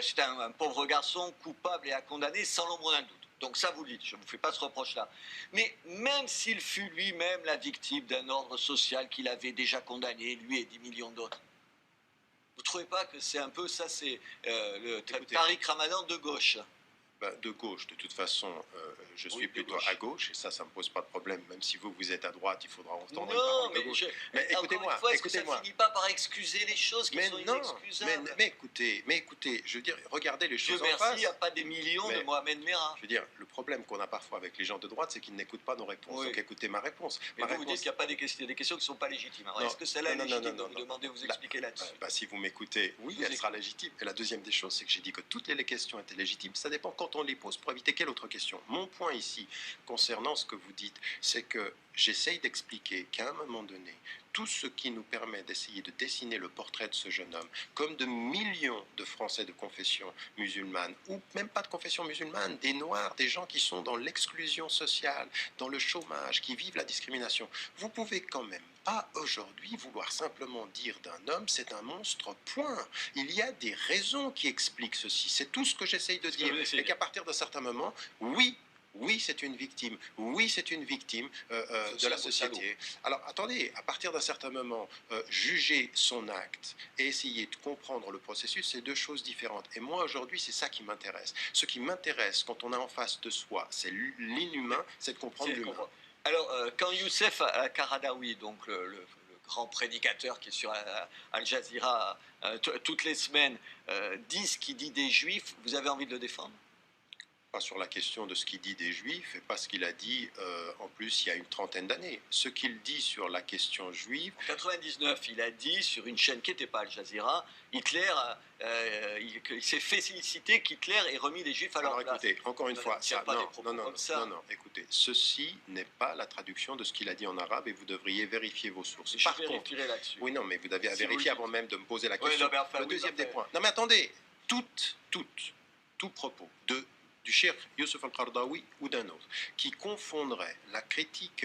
c'est un pauvre garçon coupable et à condamner sans l'ombre d'un doute. Donc ça, vous le dites, je ne vous fais pas ce reproche-là. Mais même s'il fut lui-même la victime d'un ordre social qu'il avait déjà condamné, lui et 10 millions d'autres, vous ne trouvez pas que c'est un peu ça, c'est le Tariq Ramadan de gauche? De gauche, de toute façon, je suis plutôt à gauche, et ça ne me pose pas de problème. Même si vous êtes à droite, il faudra entendre une parole de gauche. Mais écoutez-moi, est-ce que ça ne finit pas par excuser les choses qui sont inexcusables? Mais écoutez, je veux dire, regardez les choses en face. Il n'y a pas des millions de Mohamed Merah. Je veux dire, le problème qu'on a parfois avec les gens de droite, c'est qu'ils n'écoutent pas nos réponses. Donc écoutez ma réponse. Mais vous dites qu'il n'y a pas des questions qui ne sont pas légitimes. Alors est-ce que celle-là est légitime? Vous demandez, vous expliquez là-dessus. Si vous m'écoutez, oui, elle sera légitime. Et la deuxième des choses, c'est que j'ai dit que toutes les questions étaient légitimes. Ça dépend quand on les pose pour éviter quelle autre question. Mon point ici, concernant ce que vous dites, c'est que j'essaye d'expliquer qu'à un moment donné, tout ce qui nous permet d'essayer de dessiner le portrait de ce jeune homme, comme de millions de Français de confession musulmane, ou même pas de confession musulmane, des Noirs, des gens qui sont dans l'exclusion sociale, dans le chômage, qui vivent la discrimination, vous pouvez quand même pas aujourd'hui vouloir simplement dire d'un homme c'est un monstre, point. Il y a des raisons qui expliquent ceci. C'est tout ce que j'essaye de dire. Et qu'à partir d'un certain moment, oui, c'est une victime. Oui, c'est une victime de la société. Alors, attendez, à partir d'un certain moment, juger son acte et essayer de comprendre le processus, c'est deux choses différentes. Et moi, aujourd'hui, c'est ça qui m'intéresse. Ce qui m'intéresse quand on a en face de soi, c'est l'inhumain, c'est de comprendre l'humain. Alors, quand Youssef Qaradawi, donc le grand prédicateur qui est sur Al Jazeera toutes les semaines, dit ce qu'il dit des Juifs, vous avez envie de le défendre? Pas sur la question de ce qu'il dit des Juifs et pas ce qu'il a dit en plus il y a une trentaine d'années. Ce qu'il dit sur la question juive... En 99, il a dit sur une chaîne qui n'était pas Al Jazeera, Hitler, il s'est félicité qu'Hitler ait remis les Juifs à leur place. Écoutez, encore une fois, non, écoutez, ceci n'est pas la traduction de ce qu'il a dit en arabe et vous devriez vérifier vos sources. Par contre, là-dessus. Oui, non, mais vous devez vérifier avant même de me poser la question. Le deuxième des points. Non, mais attendez, tout propos du cheikh Youssef Al-Qaradawi ou d'un autre, qui confondrait la critique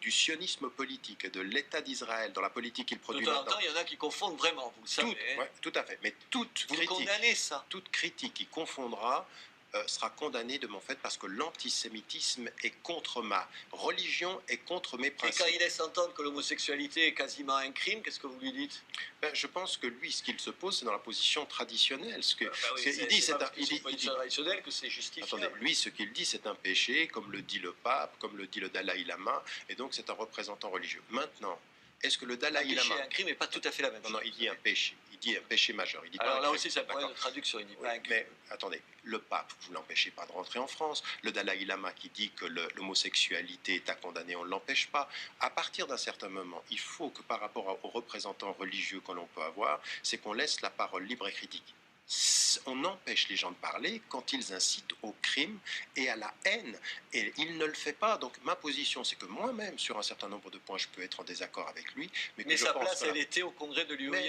du sionisme politique, de l'État d'Israël dans la politique qu'il produit. De temps en temps, il y en a qui confondent vraiment, vous le savez. Tout à fait, mais toute critique, condamnez ça. Toute critique qui confondra sera condamné de mon fait parce que l'antisémitisme est contre ma religion et contre mes principes. Et quand il laisse entendre que l'homosexualité est quasiment un crime, qu'est-ce que vous lui dites? Je pense que lui, ce qu'il se pose, c'est dans la position traditionnelle. Il dit traditionnelle que c'est justifiable. Attendez, lui, ce qu'il dit, c'est un péché, comme le dit le pape, comme le dit le Dalai Lama, et donc c'est un représentant religieux. Maintenant, est-ce que le Dalai Lama... Un péché et un crime n'est pas tout à fait la même chose. Non, il dit un péché. Il dit un péché majeur. Il dit alors pas là aussi, c'est un problème de traduction. Il dit pas un crime. Mais attendez, le pape, vous ne l'empêchez pas de rentrer en France. Le Dalai Lama qui dit que l'homosexualité est à condamner, on ne l'empêche pas. À partir d'un certain moment, il faut que par rapport aux représentants religieux que l'on peut avoir, c'est qu'on laisse la parole libre et critique. On empêche les gens de parler quand ils incitent au crime et à la haine. Et il ne le fait pas. Donc ma position, c'est que moi-même, sur un certain nombre de points, je peux être en désaccord avec lui. Mais sa place, elle était au congrès de l'UOIF.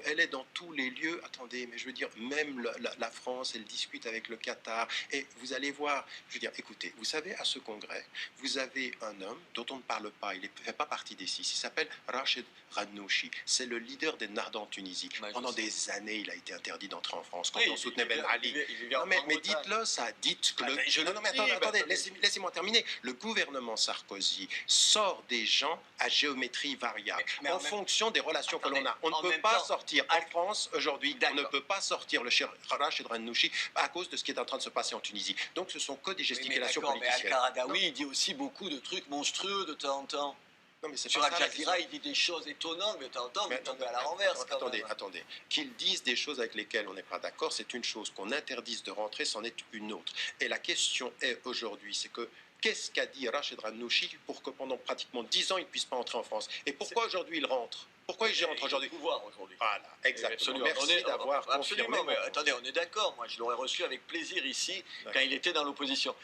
Elle est dans tous les lieux. Attendez, mais je veux dire, même la France, elle discute avec le Qatar. Et vous allez voir, je veux dire, écoutez, vous savez, à ce congrès, vous avez un homme dont on ne parle pas. Il ne fait pas partie des six. Il s'appelle Rachid Ranouchi. C'est le leader des Nards en Tunisie. Pendant des années, il a été interdit d'entrer en France quand on soutenait Ben Ali. Non, mais dites-le ça, dites que non, mais attendez, laissez-moi terminer. Le gouvernement Sarkozy sort des gens à géométrie variable en fonction des relations que l'on a. On ne peut pas sortir en France aujourd'hui, on ne peut pas sortir le cher Rachid Ranouchi à cause de ce qui est en train de se passer en Tunisie. Donc ce sont que des gesticulations politiciennes. Mais Al-Qaradawi, il dit aussi beaucoup de trucs monstrueux de temps en temps. Non, mais sur Al Jazeera, il dit des choses étonnantes, mais de temps en temps, vous tombez à la renverse. Attendez. Qu'ils disent des choses avec lesquelles on n'est pas d'accord, c'est une chose. Qu'on interdise de rentrer, c'en est une autre. Et la question est aujourd'hui, c'est que qu'est-ce qu'a dit Rachid Ranouchi pour que pendant pratiquement 10 ans, il ne puisse pas entrer en France? Et pourquoi aujourd'hui il rentre? Pourquoi il rentre aujourd'hui? Pouvoir aujourd'hui. Voilà, exactement. Merci d'avoir confirmé. Mais attendez, on est d'accord. Moi, je l'aurais reçu avec plaisir ici quand il était dans l'opposition.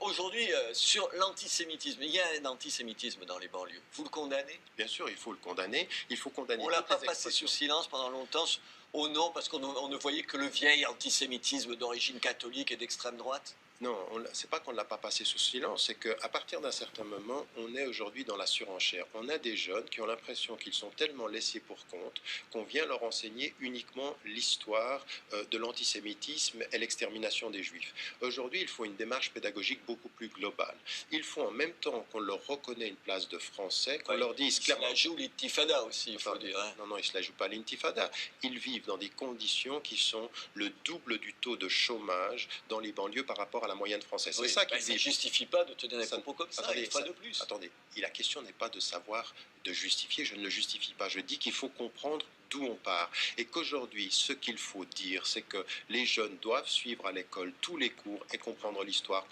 Aujourd'hui, sur l'antisémitisme, il y a un antisémitisme dans les banlieues. Vous le condamnez? Bien sûr, il faut le condamner. Il faut condamner. On ne l'a pas passé sous silence pendant longtemps au nom parce qu'on ne voyait que le vieil antisémitisme d'origine catholique et d'extrême droite. Non, c'est pas qu'on ne l'a pas passé sous silence, c'est qu'à partir d'un certain moment, on est aujourd'hui dans la surenchère. On a des jeunes qui ont l'impression qu'ils sont tellement laissés pour compte qu'on vient leur enseigner uniquement l'histoire de l'antisémitisme et l'extermination des Juifs. Aujourd'hui, il faut une démarche pédagogique beaucoup plus globale. Il faut en même temps qu'on leur reconnaît une place de français, qu'on leur dise clairement... Ils se la jouent l'intifada aussi, il faut dire. Hein. Non, ils ne se la jouent pas l'intifada. Ils vivent dans des conditions qui sont le double du taux de chômage dans les banlieues par rapport à la moyenne française. Oui, c'est ça qui ne justifie pas de tenir des propos comme ça, une fois de plus. Attendez, la question n'est pas de savoir, de justifier, je ne le justifie pas. Je dis qu'il faut comprendre d'où on part. Et qu'aujourd'hui, ce qu'il faut dire, c'est que les jeunes doivent suivre à l'école tous les cours et comprendre l'histoire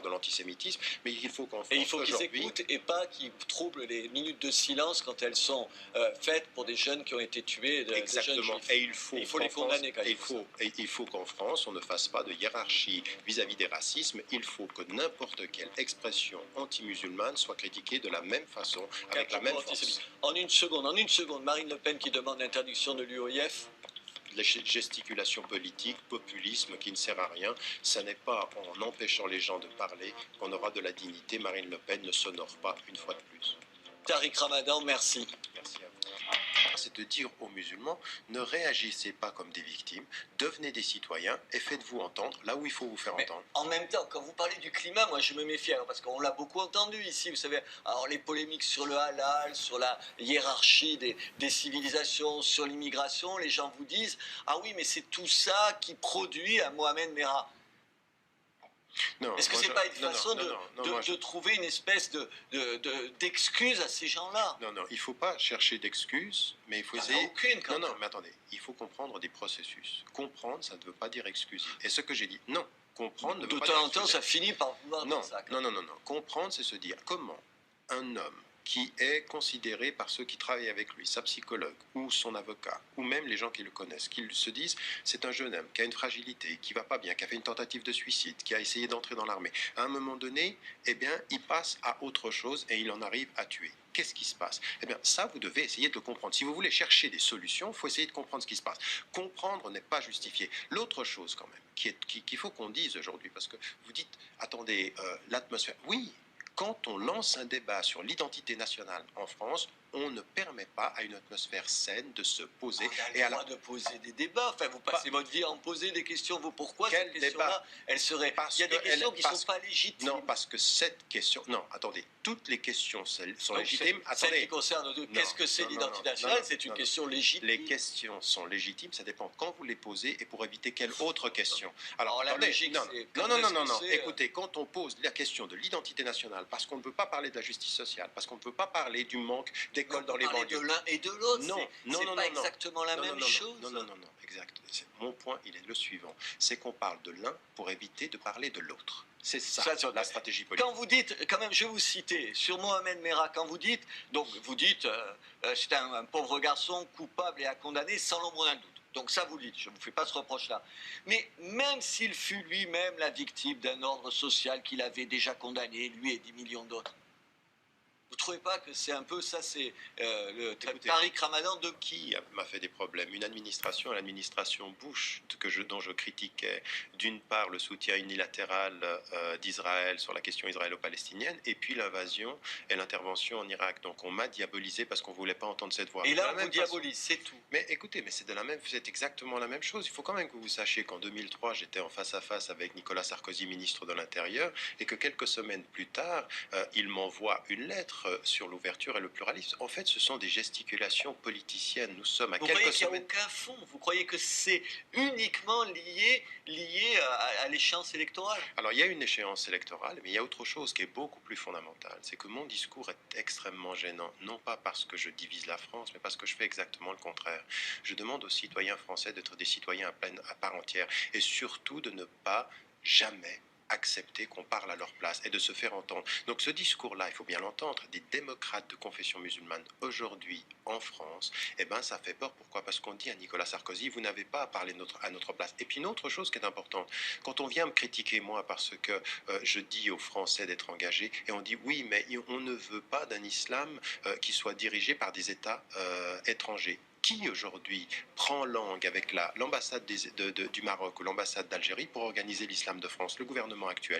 de l'antisémitisme, mais il faut qu'en France, il faut qu'ils écoutent et pas qu'ils troublent les minutes de silence quand elles sont faites pour des jeunes qui ont été tués. Exactement. Et il faut les condamner quand il faut qu'en France, on ne fasse pas de hiérarchie vis-à-vis des racismes. Il faut que n'importe quelle expression anti-musulmane soit critiquée de la même façon, avec la même force. En une seconde, Marine Le Pen qui demande l'interdiction de l'UOIF. La gesticulations politiques, populisme qui ne sert à rien, ça n'est pas en empêchant les gens de parler qu'on aura de la dignité. Marine Le Pen ne s'honore pas une fois de plus. Tariq Ramadan, merci. Merci à vous. C'est de dire aux musulmans, ne réagissez pas comme des victimes, devenez des citoyens et faites-vous entendre là où il faut vous faire entendre. En même temps, quand vous parlez du climat, moi je me méfie, parce qu'on l'a beaucoup entendu ici, vous savez, alors les polémiques sur le halal, sur la hiérarchie des civilisations, sur l'immigration, les gens vous disent, ah oui, mais c'est tout ça qui produit un Mohamed Merah. Est-ce que ce n'est pas une façon de trouver une espèce d'excuse à ces gens-là? Non, il ne faut pas chercher d'excuses, mais il faut essayer... Aucune, quand non, mais attendez, il faut comprendre des processus. Comprendre, ça ne veut pas dire excuser. Et ce que j'ai dit, non, comprendre ne veut pas dire excuser. De temps en temps, ça finit par vouloir dire ça. Non. Comprendre, c'est se dire comment un homme qui est considéré par ceux qui travaillent avec lui, sa psychologue ou son avocat, ou même les gens qui le connaissent, qu'ils se disent c'est un jeune homme qui a une fragilité, qui va pas bien, qui a fait une tentative de suicide, qui a essayé d'entrer dans l'armée. À un moment donné, eh bien, il passe à autre chose et il en arrive à tuer. Qu'est-ce qui se passe? Eh bien, ça, vous devez essayer de le comprendre. Si vous voulez chercher des solutions, il faut essayer de comprendre ce qui se passe. Comprendre n'est pas justifier. L'autre chose, quand même, qu'il faut qu'on dise aujourd'hui, parce que vous dites, attendez, l'atmosphère... Oui, quand on lance un débat sur l'identité nationale en France, on ne permet pas à une atmosphère saine de se poser. Et à la de poser des débats. Enfin, vous passez votre vie à en poser des questions. Vous, pourquoi cette question-là, elle serait... Il y a des questions qui ne sont pas légitimes. Non, parce que cette question... Non, attendez. Toutes les questions sont légitimes. Celle qui concerne qu'est-ce que c'est l'identité nationale, c'est une question légitime. Les questions sont légitimes, ça dépend quand vous les posez et pour éviter quelle autre question. Alors, la logique, non. Écoutez, quand on pose la question de l'identité nationale, parce qu'on ne peut pas parler de la justice sociale, parce qu'on ne peut pas parler du manque d'écoles dans les banlieues. De l'un et de l'autre. Non, c'est pas exactement la même chose. Non, exact. Mon point, il est le suivant. C'est qu'on parle de l'un pour éviter de parler de l'autre. C'est ça la stratégie politique. Quand vous dites, quand même, je vais vous citer, sur Mohamed Merah, quand vous dites, c'est un pauvre garçon coupable et à condamner sans l'ombre d'un doute. Donc ça vous le dites, je ne vous fais pas ce reproche-là. Mais même s'il fut lui-même la victime d'un ordre social qu'il avait déjà condamné, lui et 10 millions d'autres, vous ne trouvez pas que c'est un peu ça, c'est le Tariq Ramadan de qui m'a fait des problèmes? Une administration, l'administration Bush, dont je critiquais d'une part le soutien unilatéral d'Israël sur la question israélo-palestinienne, et puis l'invasion et l'intervention en Irak. Donc on m'a diabolisé parce qu'on ne voulait pas entendre cette voix. Et là, on vous diabolise, c'est tout. Mais écoutez, mais c'est exactement la même chose. Il faut quand même que vous sachiez qu'en 2003, j'étais en face à face avec Nicolas Sarkozy, ministre de l'Intérieur, et que quelques semaines plus tard, il m'envoie une lettre sur l'ouverture et le pluralisme. En fait, ce sont des gesticulations politiciennes. Nous sommes à quelques semaines... Vous croyez qu'il n'y a aucun fond? Vous croyez que c'est uniquement lié à l'échéance électorale? Alors, il y a une échéance électorale, mais il y a autre chose qui est beaucoup plus fondamentale. C'est que mon discours est extrêmement gênant, non pas parce que je divise la France, mais parce que je fais exactement le contraire. Je demande aux citoyens français d'être des citoyens à part entière, et surtout de ne pas jamais accepter qu'on parle à leur place et de se faire entendre. Donc ce discours-là, il faut bien l'entendre, des démocrates de confession musulmane aujourd'hui en France, eh ben ça fait peur. Pourquoi? Parce qu'on dit à Nicolas Sarkozy, vous n'avez pas à parler à notre place. Et puis une autre chose qui est importante, quand on vient me critiquer moi parce que je dis aux Français d'être engagés, et on dit oui, mais on ne veut pas d'un islam qui soit dirigé par des États étrangers. Qui aujourd'hui prend langue avec l'ambassade du Maroc ou l'ambassade d'Algérie pour organiser l'islam de France? Le gouvernement actuel.